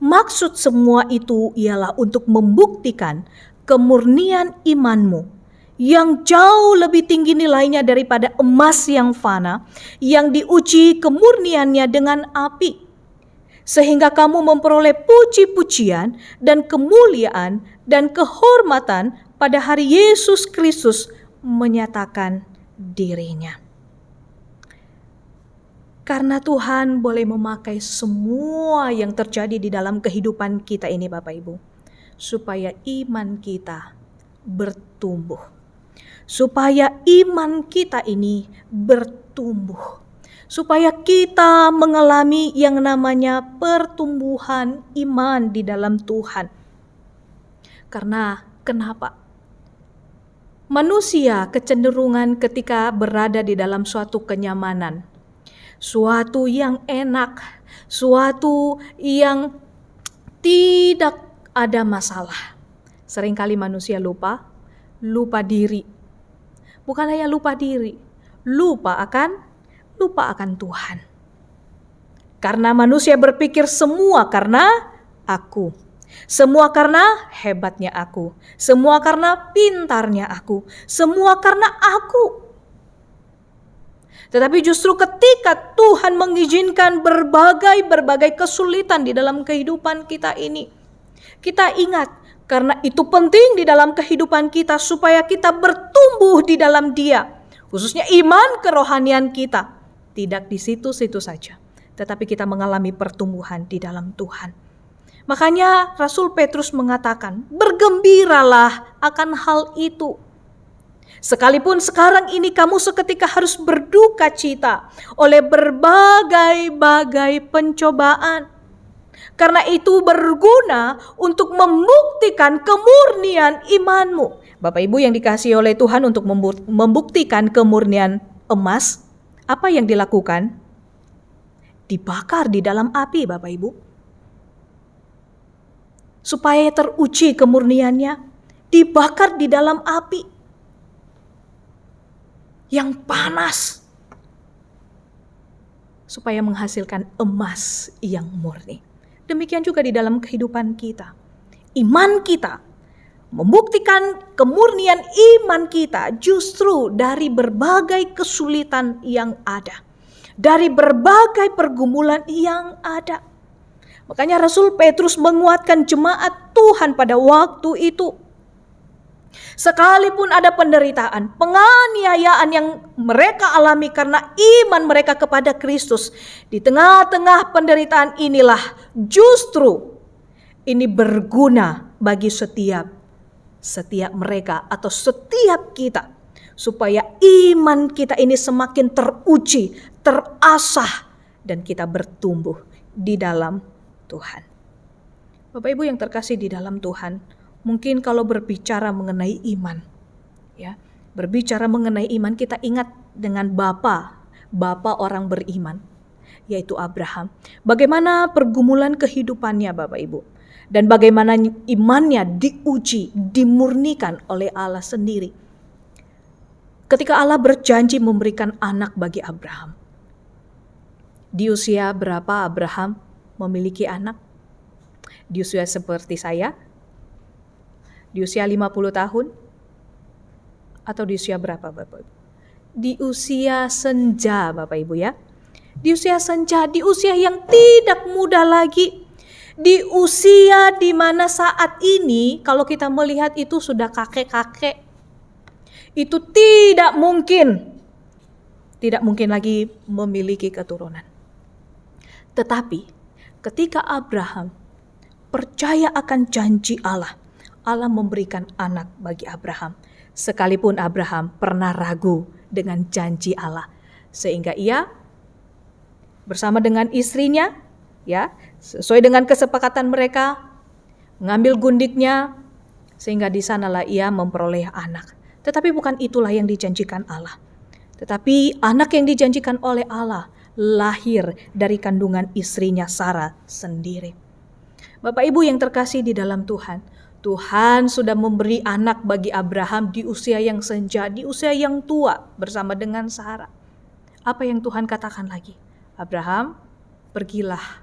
Speaker 3: maksud semua itu ialah untuk membuktikan kemurnian imanmu yang jauh lebih tinggi nilainya daripada emas yang fana, yang diuji kemurniannya dengan api, sehingga kamu memperoleh puji-pujian dan kemuliaan dan kehormatan pada hari Yesus Kristus menyatakan dirinya. Karena Tuhan boleh memakai semua yang terjadi di dalam kehidupan kita ini Bapak Ibu, supaya iman kita bertumbuh. Supaya iman kita ini bertumbuh. Supaya kita mengalami yang namanya pertumbuhan iman di dalam Tuhan. Karena kenapa? Manusia kecenderungan ketika berada di dalam suatu kenyamanan, suatu yang enak, suatu yang tidak ada masalah. Seringkali manusia lupa diri. Bukan hanya lupa diri, lupa akan Tuhan. Karena manusia berpikir semua karena aku. Semua karena hebatnya aku. Semua karena pintarnya aku. Semua karena aku. Tetapi justru ketika Tuhan mengizinkan berbagai kesulitan di dalam kehidupan kita ini, kita ingat, karena itu penting di dalam kehidupan kita supaya kita bertumbuh di dalam Dia. Khususnya iman kerohanian kita. Tidak di situ-situ saja, tetapi kita mengalami pertumbuhan di dalam Tuhan. Makanya Rasul Petrus mengatakan, bergembiralah akan hal itu. Sekalipun sekarang ini kamu seketika harus berduka cita oleh berbagai pencobaan. Karena itu berguna untuk membuktikan kemurnian imanmu. Bapak Ibu yang dikasihi oleh Tuhan, untuk membuktikan kemurnian emas, apa yang dilakukan? Dibakar di dalam api Bapak Ibu. Supaya teruji kemurniannya, dibakar di dalam api yang panas. Supaya menghasilkan emas yang murni. Demikian juga di dalam kehidupan kita. Iman kita, membuktikan kemurnian iman kita justru dari berbagai kesulitan yang ada. Dari berbagai pergumulan yang ada. Makanya Rasul Petrus menguatkan jemaat Tuhan pada waktu itu. Sekalipun ada penderitaan, penganiayaan yang mereka alami karena iman mereka kepada Kristus, di tengah-tengah penderitaan inilah justru ini berguna bagi setiap mereka atau setiap kita, supaya iman kita ini semakin teruji, terasah, dan kita bertumbuh di dalam Tuhan. Bapak Ibu yang terkasih di dalam Tuhan, mungkin kalau berbicara mengenai iman, ya, berbicara mengenai iman, kita ingat dengan Bapa orang beriman, yaitu Abraham. Bagaimana pergumulan kehidupannya Bapak Ibu, dan bagaimana imannya diuji, dimurnikan oleh Allah sendiri. Ketika Allah berjanji memberikan anak bagi Abraham. Di usia berapa Abraham memiliki anak? Di usia seperti saya? Di usia 50 tahun? Atau di usia berapa Bapak Ibu? Di usia senja Bapak Ibu ya. Di usia senja, di usia yang tidak muda lagi. Di usia di mana saat ini kalau kita melihat itu sudah kakek-kakek. Itu tidak mungkin lagi memiliki keturunan. Tetapi ketika Abraham percaya akan janji Allah, Allah memberikan anak bagi Abraham. Sekalipun Abraham pernah ragu dengan janji Allah. Sehingga ia bersama dengan istrinya, ya, sesuai dengan kesepakatan mereka, mengambil gundiknya, sehingga di sanalah ia memperoleh anak. Tetapi bukan itulah yang dijanjikan Allah. Tetapi anak yang dijanjikan oleh Allah lahir dari kandungan istrinya Sarah sendiri. Bapak Ibu yang terkasih di dalam Tuhan, Tuhan sudah memberi anak bagi Abraham di usia yang senja, di usia yang tua bersama dengan Sarah. Apa yang Tuhan katakan lagi? Abraham, pergilah,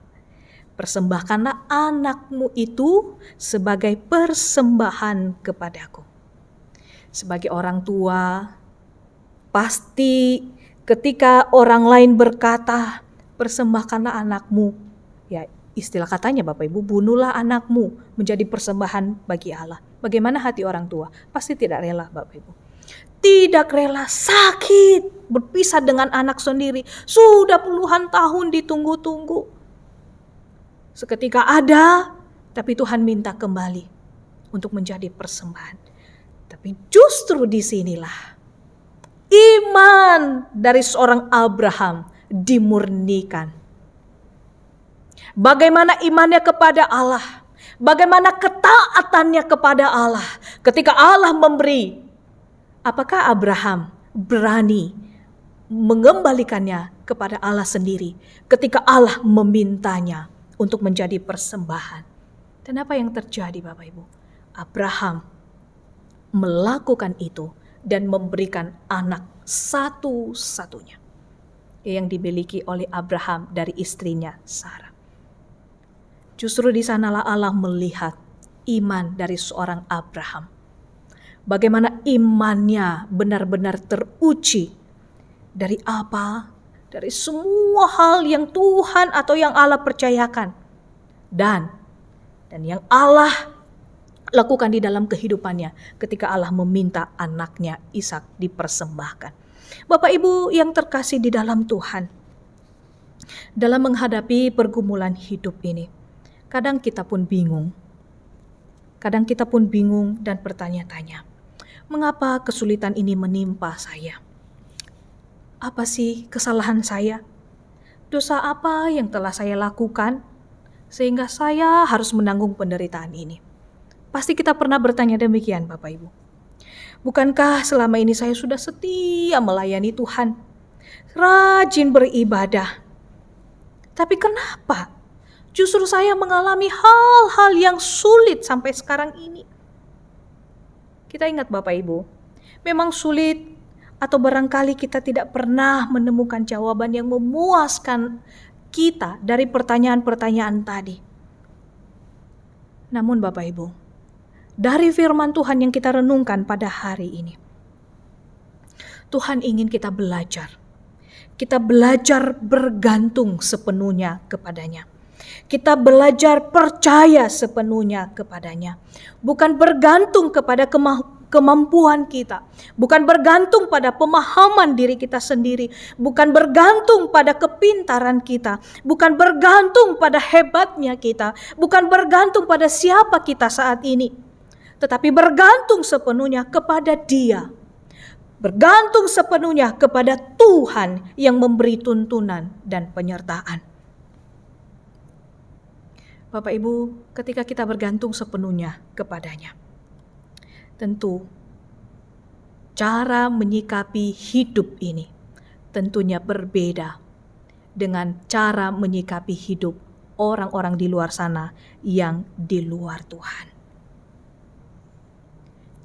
Speaker 3: persembahkanlah anakmu itu sebagai persembahan kepadaku. Sebagai orang tua, pasti ketika orang lain berkata, persembahkanlah anakmu, ya istilah katanya Bapak Ibu, bunuhlah anakmu menjadi persembahan bagi Allah. Bagaimana hati orang tua? Pasti tidak rela Bapak Ibu. Tidak rela, sakit, berpisah dengan anak sendiri. Sudah puluhan tahun ditunggu-tunggu. Seketika ada, tapi Tuhan minta kembali untuk menjadi persembahan. Tapi justru disinilah iman dari seorang Abraham dimurnikan. Bagaimana imannya kepada Allah, bagaimana ketaatannya kepada Allah ketika Allah memberi. Apakah Abraham berani mengembalikannya kepada Allah sendiri ketika Allah memintanya untuk menjadi persembahan? Dan apa yang terjadi Bapak Ibu? Abraham melakukan itu dan memberikan anak satu-satunya yang dimiliki oleh Abraham dari istrinya Sarah. Justru di sanalah Allah melihat iman dari seorang Abraham. Bagaimana imannya benar-benar teruji dari apa? Dari semua hal yang Tuhan atau yang Allah percayakan. Dan yang Allah lakukan di dalam kehidupannya ketika Allah meminta anaknya Ishak dipersembahkan. Bapak Ibu yang terkasih di dalam Tuhan, dalam menghadapi pergumulan hidup ini, kadang kita pun bingung. Kadang kita pun bingung dan bertanya-tanya, mengapa kesulitan ini menimpa saya? Apa sih kesalahan saya? Dosa apa yang telah saya lakukan sehingga saya harus menanggung penderitaan ini? Pasti kita pernah bertanya demikian Bapak Ibu. Bukankah selama ini saya sudah setia melayani Tuhan, rajin beribadah? Tapi kenapa justru saya mengalami hal-hal yang sulit sampai sekarang ini? Kita ingat Bapak Ibu, memang sulit atau barangkali kita tidak pernah menemukan jawaban yang memuaskan kita dari pertanyaan-pertanyaan tadi. Namun Bapak Ibu, dari firman Tuhan yang kita renungkan pada hari ini, Tuhan ingin kita belajar. Kita belajar bergantung sepenuhnya kepadanya. Kita belajar percaya sepenuhnya kepadanya. Bukan bergantung kepada kemampuan kita. Bukan bergantung pada pemahaman diri kita sendiri. Bukan bergantung pada kepintaran kita. Bukan bergantung pada hebatnya kita. Bukan bergantung pada siapa kita saat ini. Tetapi bergantung sepenuhnya kepada Dia. Bergantung sepenuhnya kepada Tuhan yang memberi tuntunan dan penyertaan. Bapak Ibu, ketika kita bergantung sepenuhnya kepadanya, tentu cara menyikapi hidup ini tentunya berbeda dengan cara menyikapi hidup orang-orang di luar sana yang di luar Tuhan.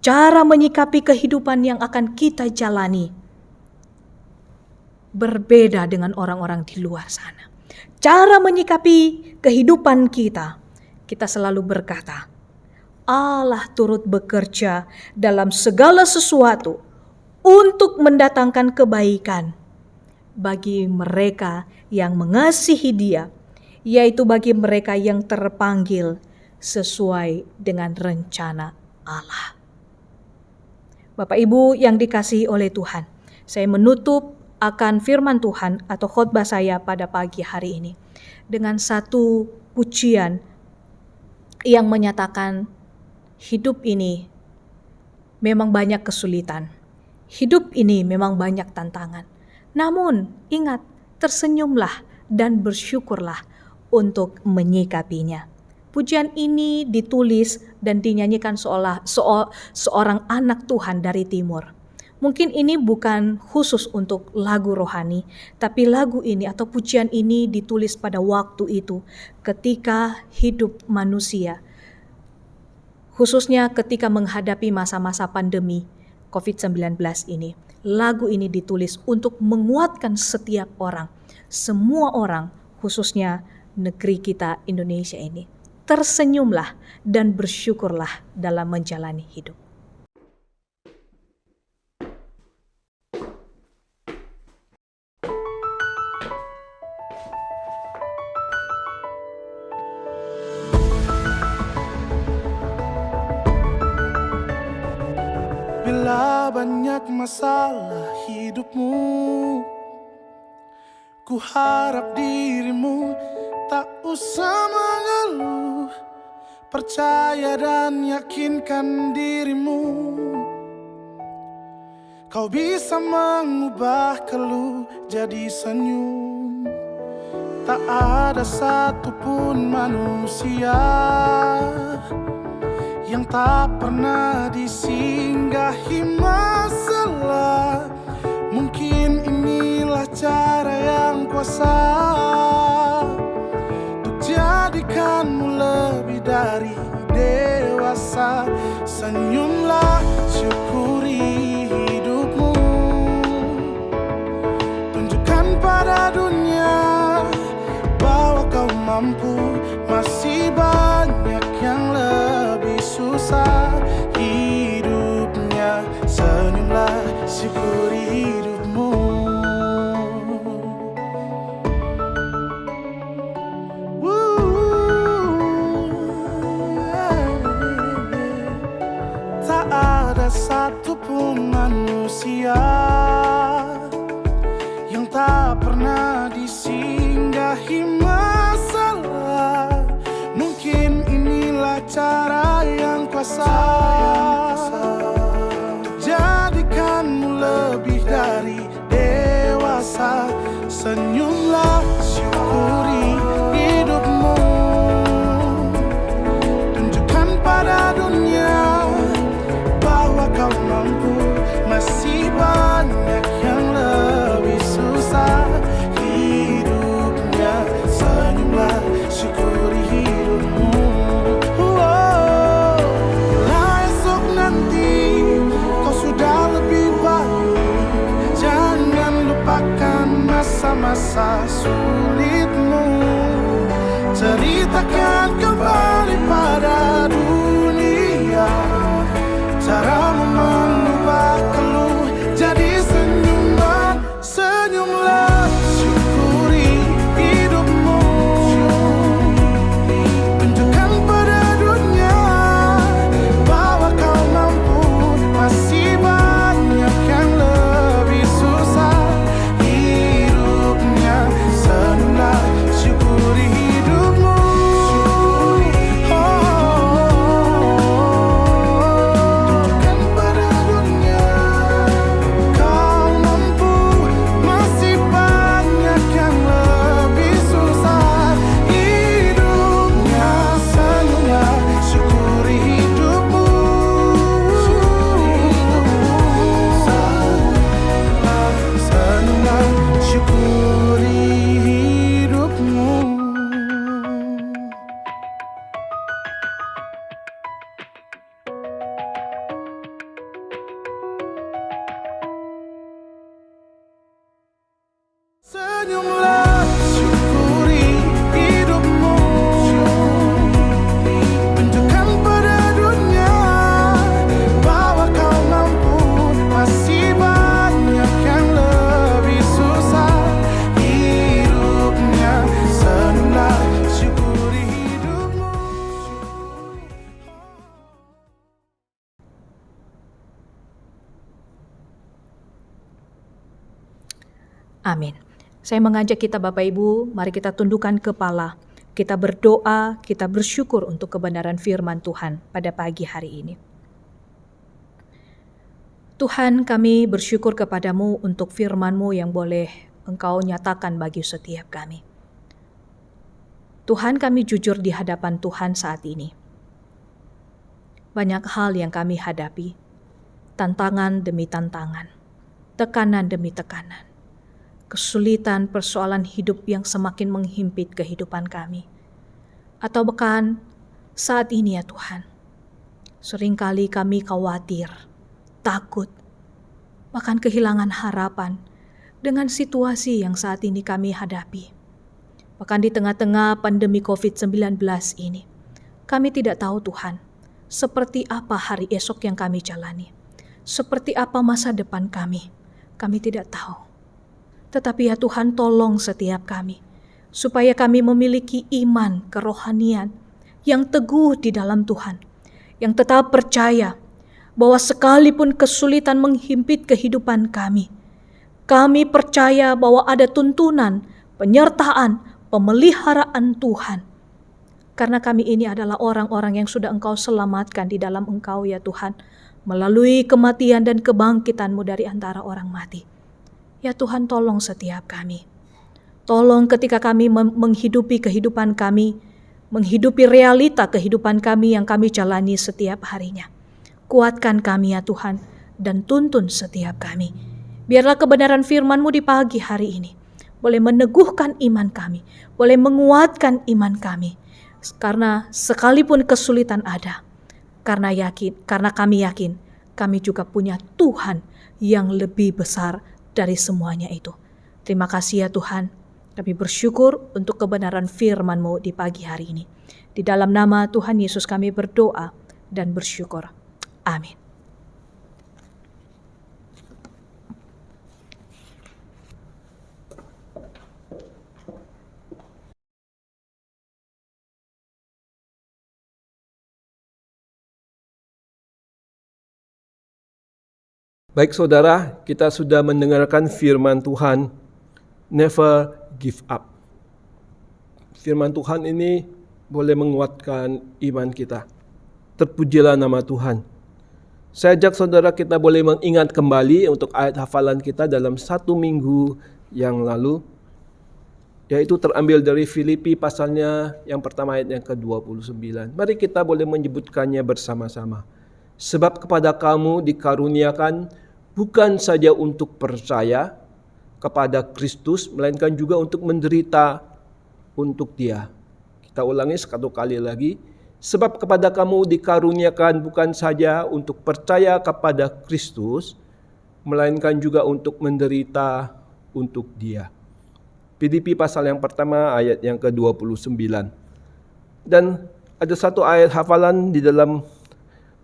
Speaker 3: Cara menyikapi kehidupan yang akan kita jalani berbeda dengan orang-orang di luar sana. Cara menyikapi kehidupan kita selalu berkata, Allah turut bekerja dalam segala sesuatu untuk mendatangkan kebaikan bagi mereka yang mengasihi Dia, yaitu bagi mereka yang terpanggil sesuai dengan rencana Allah. Bapak Ibu yang dikasihi oleh Tuhan, saya menutup akan firman Tuhan atau khotbah saya pada pagi hari ini dengan satu pujian yang menyatakan hidup ini memang banyak kesulitan. Hidup ini memang banyak tantangan. Namun ingat, tersenyumlah dan bersyukurlah untuk menyikapinya. Pujian ini ditulis dan dinyanyikan seorang anak Tuhan dari timur. Mungkin ini bukan khusus untuk lagu rohani, tapi lagu ini atau pujian ini ditulis pada waktu itu ketika hidup manusia, khususnya ketika menghadapi masa-masa pandemi COVID-19 ini. Lagu ini ditulis untuk menguatkan setiap orang, semua orang, khususnya negeri kita Indonesia ini. Tersenyumlah dan bersyukurlah dalam menjalani hidup.
Speaker 6: Bila banyak masalah hidupmu, ku harap dirimu tak usah mengeluh. Percaya dan yakinkan dirimu, kau bisa mengubah keluh jadi senyum. Tak ada satupun manusia yang tak pernah disinggahi masalah. Mungkin inilah cara yang kuasa untuk jadikanmu lebih dari dewasa. Senyumlah, syukuri hidupmu, tunjukkan pada dunia bahwa kau mampu. Masih banyak yang lebih susah hidupnya. Senyumlah, syukuri hidupmu. Tak ada satupun manusia yang tak pernah disinggahi masalah. Mungkin inilah cara yang kuasa jadikanmu lebih dari dewasa. Senyumlah, syukuri hidupmu, tunjukkan pada dunia bahwa kau mampu. Masih banyak yang lebih susah hidupnya. Senyumlah, syukuri hidupmu. Bila esok nanti kau sudah lebih baik, jangan lupakan masa-masa sulitmu. Ceritakan kembali pada dunia caramu mengubah keluh jadi senyuman. Senyumlah, syukuri hidupmu, tunjukkan pada dunia bahwa kau mampu. Masih banyak yang lebih susah hidupnya. Senyumlah, syukuri hidupmu. Tunjukkan pada dunia kau mampu. Masih banyak yang lebih susah hidupnya. Senyumlah, syukuri hidupmu. Senyumlah, syukuri hidupmu. Senyumlah, syukuri hidupmu, tunjukkan pada dunia bahwa kau mampu. Masih banyak yang lebih susah hidupnya. Senyumlah, syukuri hidupmu.
Speaker 3: Amin. Saya mengajak kita Bapak Ibu, mari kita tundukkan kepala, kita berdoa, kita bersyukur untuk kebenaran firman Tuhan pada pagi hari ini. Tuhan, kami bersyukur kepadamu untuk firman-Mu yang boleh Engkau nyatakan bagi setiap kami. Tuhan, kami jujur di hadapan Tuhan saat ini. Banyak hal yang kami hadapi, tantangan demi tantangan, tekanan demi tekanan, kesulitan persoalan hidup yang semakin menghimpit kehidupan kami. Atau bahkan saat ini ya Tuhan, seringkali kami khawatir, takut, bahkan kehilangan harapan dengan situasi yang saat ini kami hadapi. Bahkan di tengah-tengah pandemi COVID-19 ini, kami tidak tahu Tuhan, seperti apa hari esok yang kami jalani, seperti apa masa depan kami tidak tahu. Tetapi ya Tuhan, tolong setiap kami, supaya kami memiliki iman kerohanian yang teguh di dalam Tuhan, yang tetap percaya bahwa sekalipun kesulitan menghimpit kehidupan kami percaya bahwa ada tuntunan, penyertaan, pemeliharaan Tuhan. Karena kami ini adalah orang-orang yang sudah Engkau selamatkan di dalam Engkau ya Tuhan, melalui kematian dan kebangkitan-Mu dari antara orang mati. Ya Tuhan, tolong setiap kami. Tolong ketika kami menghidupi kehidupan kami, menghidupi realita kehidupan kami yang kami jalani setiap harinya. Kuatkan kami ya Tuhan, dan tuntun setiap kami. Biarlah kebenaran firman-Mu di pagi hari ini boleh meneguhkan iman kami, boleh menguatkan iman kami. Karena sekalipun kesulitan ada, karena kami yakin, kami juga punya Tuhan yang lebih besar dari semuanya itu. Terima kasih ya Tuhan, kami bersyukur untuk kebenaran firman-Mu di pagi hari ini. Di dalam nama Tuhan Yesus kami berdoa dan bersyukur. Amin.
Speaker 1: Baik saudara, kita sudah mendengarkan firman Tuhan, never give up. Firman Tuhan ini boleh menguatkan iman kita. Terpujilah nama Tuhan. Saya ajak saudara kita boleh mengingat kembali untuk ayat hafalan kita dalam 1 minggu yang lalu, yaitu terambil dari Filipi pasalnya yang pertama ayat yang ke-29. Mari kita boleh menyebutkannya bersama-sama. Sebab kepada kamu dikaruniakan bukan saja untuk percaya kepada Kristus, melainkan juga untuk menderita untuk Dia. Kita ulangi satu kali lagi. Sebab kepada kamu dikaruniakan bukan saja untuk percaya kepada Kristus, melainkan juga untuk menderita untuk Dia. Filipi pasal yang pertama ayat yang ke-29. Dan ada satu ayat hafalan di dalam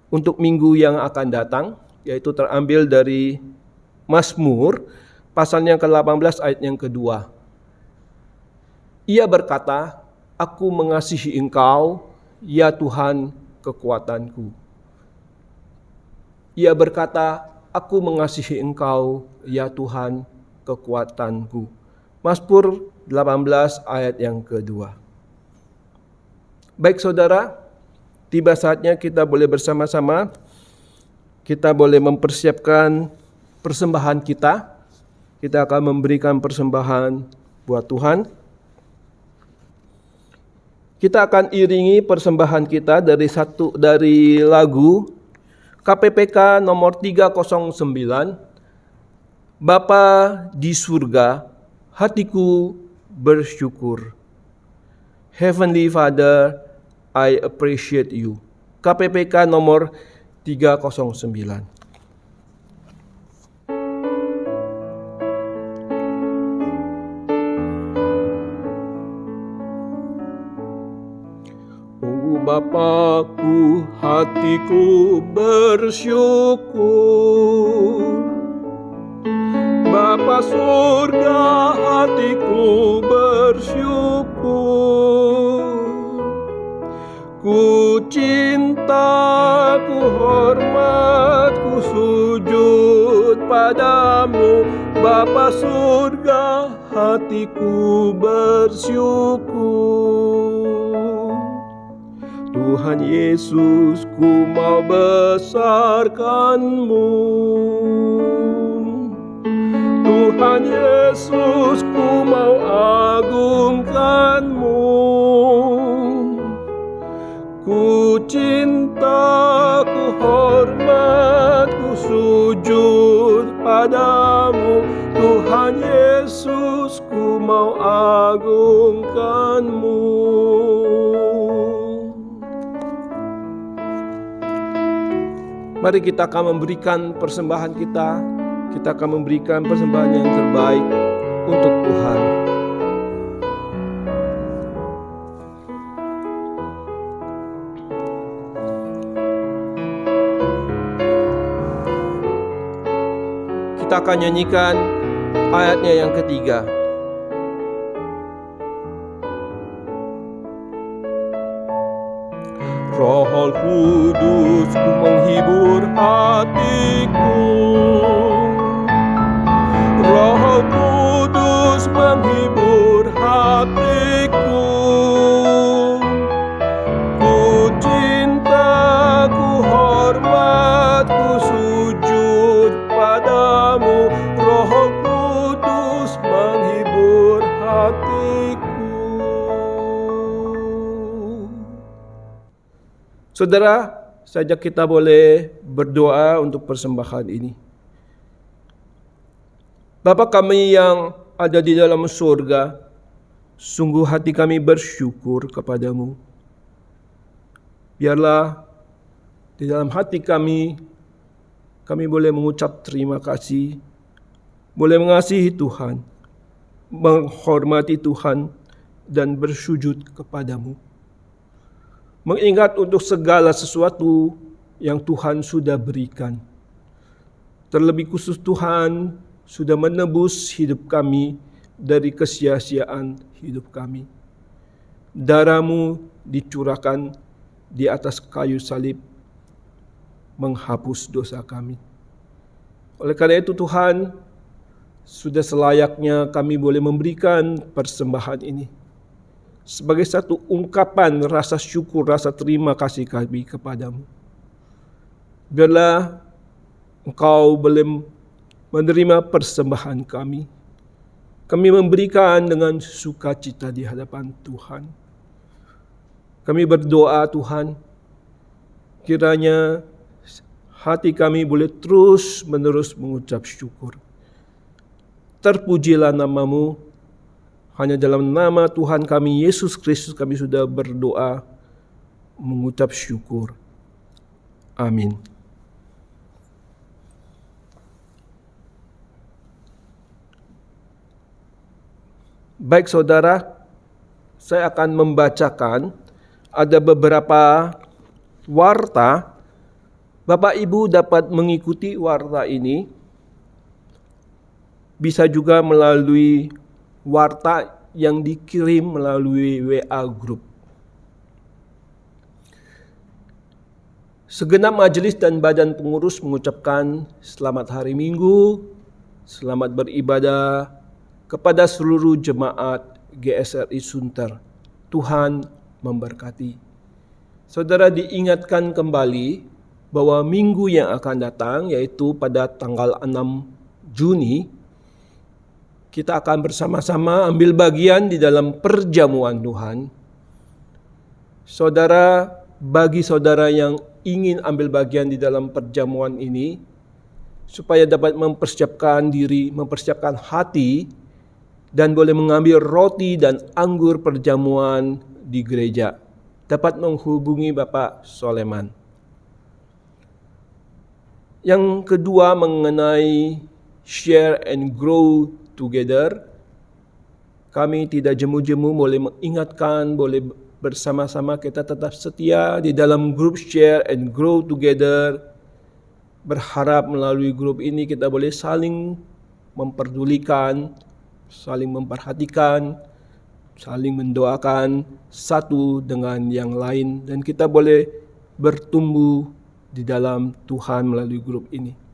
Speaker 1: untuk minggu yang akan datang, yaitu terambil dari Mazmur pasal yang ke-18 ayat yang kedua. Ia berkata, aku mengasihi Engkau, ya Tuhan kekuatanku. Ia berkata, aku mengasihi Engkau, ya Tuhan kekuatanku. Mazmur 18 ayat yang kedua. Baik saudara, tiba saatnya kita boleh bersama-sama, kita boleh mempersiapkan persembahan kita. Kita akan memberikan persembahan buat Tuhan. Kita akan iringi persembahan kita dari lagu KPPK nomor 309. Bapa di surga, hatiku bersyukur. Heavenly Father, I appreciate you. KPPK nomor 309. Oh Bapakku, hatiku bersyukur. Bapa surga, hatiku bersyukur. Ku cinta, ku hormat, ku sujud padamu, Bapa surga, hatiku bersyukur. Tuhan Yesus, ku mau besarkan-Mu. Tuhan Yesus, ku mau agungkan-Mu. cinta, ku hormat, ku sujud padamu. Tuhan Yesus, ku mau agungkan-Mu. Mari kita akan memberikan persembahan kita. Kita akan memberikan persembahan yang terbaik untuk Tuhan. Kita akan nyanyikan ayatnya yang ketiga. Roh Kudus, ku menghibur hatiku. Roh Kudus menghibur hatiku. Ku cinta, ku hormat, ku sujud padamu. Roh Kudus menghibur hatiku. Saudara, saja kita boleh berdoa untuk persembahan ini. Bapa kami yang ada di dalam surga, sungguh hati kami bersyukur kepadamu. Biarlah di dalam hati kami boleh mengucap terima kasih, boleh mengasihi Tuhan, menghormati Tuhan, dan bersujud kepadamu. Mengingat untuk segala sesuatu yang Tuhan sudah berikan. Terlebih khusus Tuhan sudah menebus hidup kami dari kesia-siaan hidup kami. Darah-Mu dicurahkan di atas kayu salib, menghapus dosa kami. Oleh karena itu Tuhan, sudah selayaknya kami boleh memberikan persembahan ini sebagai satu ungkapan rasa syukur, rasa terima kasih kami kepadamu. Biarlah Engkau boleh menerima persembahan kami. Kami memberikan dengan sukacita di hadapan Tuhan. Kami berdoa Tuhan, kiranya hati kami boleh terus menerus mengucap syukur. Terpujilah nama-Mu. Hanya dalam nama Tuhan kami Yesus Kristus kami sudah berdoa, mengucap syukur. Amin. Baik saudara, saya akan membacakan ada beberapa warta. Bapak Ibu dapat mengikuti warta ini, bisa juga melalui warta yang dikirim melalui WA Group. Segenap majelis dan badan pengurus mengucapkan selamat hari Minggu, selamat beribadah kepada seluruh jemaat GSRI Sunter. Tuhan memberkati. Saudara diingatkan kembali bahwa minggu yang akan datang, yaitu pada tanggal 6 Juni, kita akan bersama-sama ambil bagian di dalam perjamuan Tuhan. Saudara, bagi saudara yang ingin ambil bagian di dalam perjamuan ini, supaya dapat mempersiapkan diri, mempersiapkan hati, dan boleh mengambil roti dan anggur perjamuan di gereja, dapat menghubungi Bapak Soleman. Yang kedua mengenai share and grow together, kami tidak jemu-jemu boleh mengingatkan, boleh bersama-sama kita tetap setia di dalam grup share and grow together. Berharap melalui grup ini kita boleh saling memperdulikan, saling memperhatikan, saling mendoakan satu dengan yang lain, dan kita boleh bertumbuh di dalam Tuhan melalui grup ini.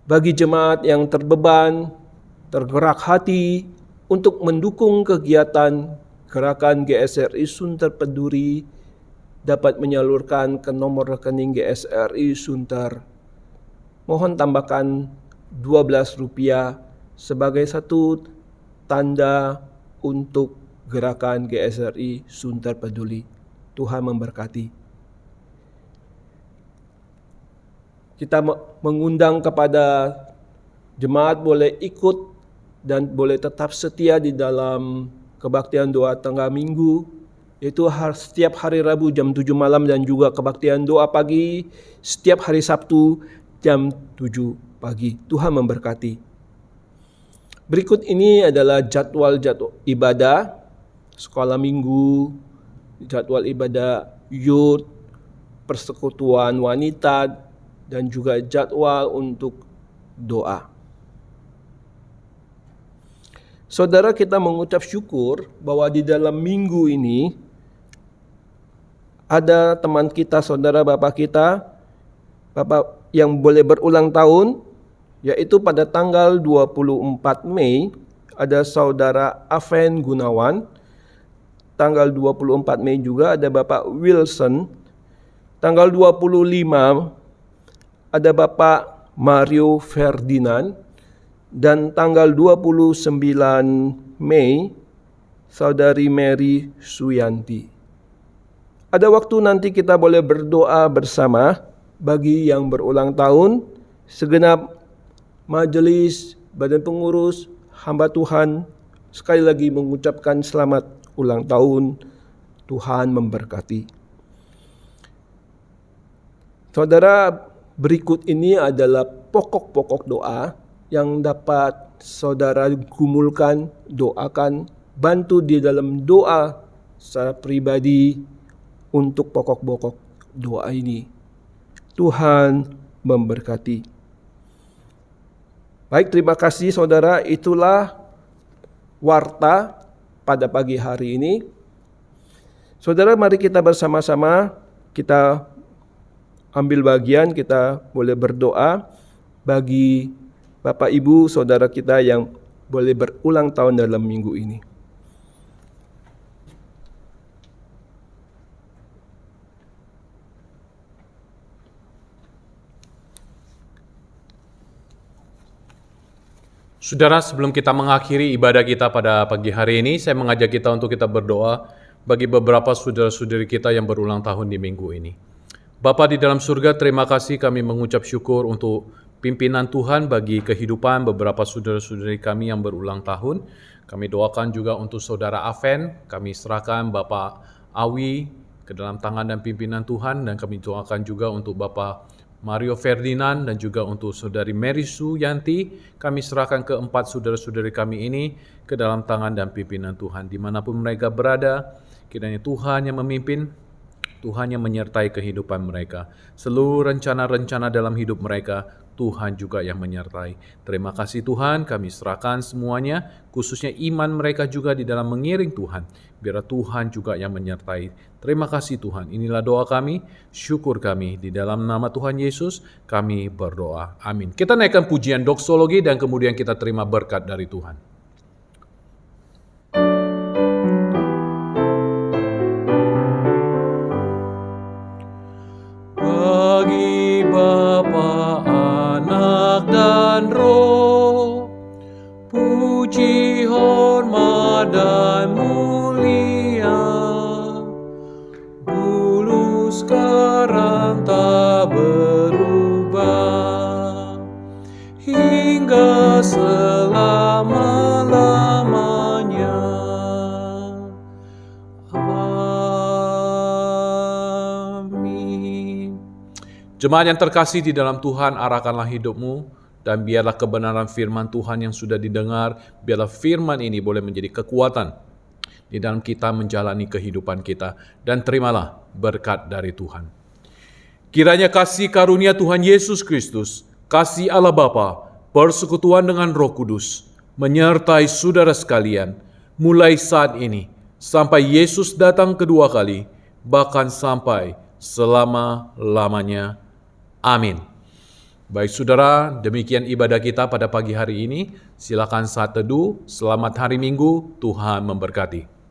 Speaker 1: Bagi jemaat yang terbeban, tergerak hati untuk mendukung kegiatan gerakan GSRI Sunter Peduli, dapat menyalurkan ke nomor rekening GSRI Sunter. Mohon tambahkan Rp12 sebagai satu tanda untuk gerakan GSRI Sunter Peduli. Tuhan memberkati. Kita mengundang kepada jemaat boleh ikut dan boleh tetap setia di dalam kebaktian doa tengah minggu, yaitu setiap hari Rabu jam 7 malam dan juga kebaktian doa pagi setiap hari Sabtu jam 7 pagi. Tuhan memberkati. Berikut ini adalah jadwal-jadwal ibadah, sekolah minggu, jadwal ibadah youth, persekutuan wanita, dan juga jadwal untuk doa. Saudara, kita mengucap syukur bahwa di dalam minggu ini ada teman kita, saudara bapak kita, bapak yang boleh berulang tahun, yaitu pada tanggal 24 Mei ada saudara Aven Gunawan. Tanggal 24 Mei juga ada Bapak Wilson. Tanggal 25 ada Bapak Mario Ferdinand. Dan tanggal 29 Mei Saudari Mary Suyanti. Ada waktu nanti kita boleh berdoa bersama bagi yang berulang tahun, segenap majelis, badan pengurus, hamba Tuhan, sekali lagi mengucapkan selamat ulang tahun, Tuhan memberkati. Saudara, berikut ini adalah pokok-pokok doa yang dapat saudara gumulkan, doakan, bantu di dalam doa secara pribadi untuk pokok-pokok doa ini. Tuhan memberkati. Baik, terima kasih saudara, itulah warta pada pagi hari ini. Saudara, mari kita bersama-sama kita ambil bagian, kita boleh berdoa bagi Bapak Ibu saudara kita yang boleh berulang tahun dalam minggu ini.
Speaker 2: Saudara, sebelum kita mengakhiri ibadah kita pada pagi hari ini, saya mengajak kita untuk kita berdoa bagi beberapa saudara-saudari kita yang berulang tahun di minggu ini. Bapa di dalam surga, terima kasih kami mengucap syukur untuk pimpinan Tuhan bagi kehidupan beberapa saudara-saudari kami yang berulang tahun. Kami doakan juga untuk saudara Aven, kami serahkan Bapak Awi ke dalam tangan dan pimpinan Tuhan, dan kami doakan juga untuk Bapak Mario Ferdinand dan juga untuk saudari Mary Suyanti. Kami serahkan keempat saudara-saudari kami ini ke dalam tangan dan pimpinan Tuhan. Dimanapun mereka berada, kiranya Tuhan yang memimpin, Tuhan yang menyertai kehidupan mereka. Seluruh rencana-rencana dalam hidup mereka, Tuhan juga yang menyertai. Terima kasih Tuhan, kami serahkan semuanya, khususnya iman mereka juga di dalam mengiring Tuhan. Biar Tuhan juga yang menyertai. Terima kasih Tuhan, inilah doa kami, syukur kami. Di dalam nama Tuhan Yesus, kami berdoa. Amin. Kita naikkan pujian doksologi dan kemudian kita terima berkat dari Tuhan. Bagi Bapa, Anak dan Roh, puji, hormat dan mulia, dulu sekarang tak berubah, hingga selama-lamanya. Amin. Jemaat yang terkasih di dalam Tuhan, arahkanlah hidupmu dan biarlah kebenaran firman Tuhan yang sudah didengar, biarlah firman ini boleh menjadi kekuatan di dalam kita menjalani kehidupan kita, dan terimalah berkat dari Tuhan. Kiranya kasih karunia Tuhan Yesus Kristus, kasih Allah Bapa, persekutuan dengan Roh Kudus, menyertai saudara sekalian, mulai saat ini, sampai Yesus datang kedua kali, bahkan sampai selama-lamanya. Amin. Baik saudara, demikian ibadah kita pada pagi hari ini. Silakan saat teduh, selamat hari Minggu, Tuhan memberkati.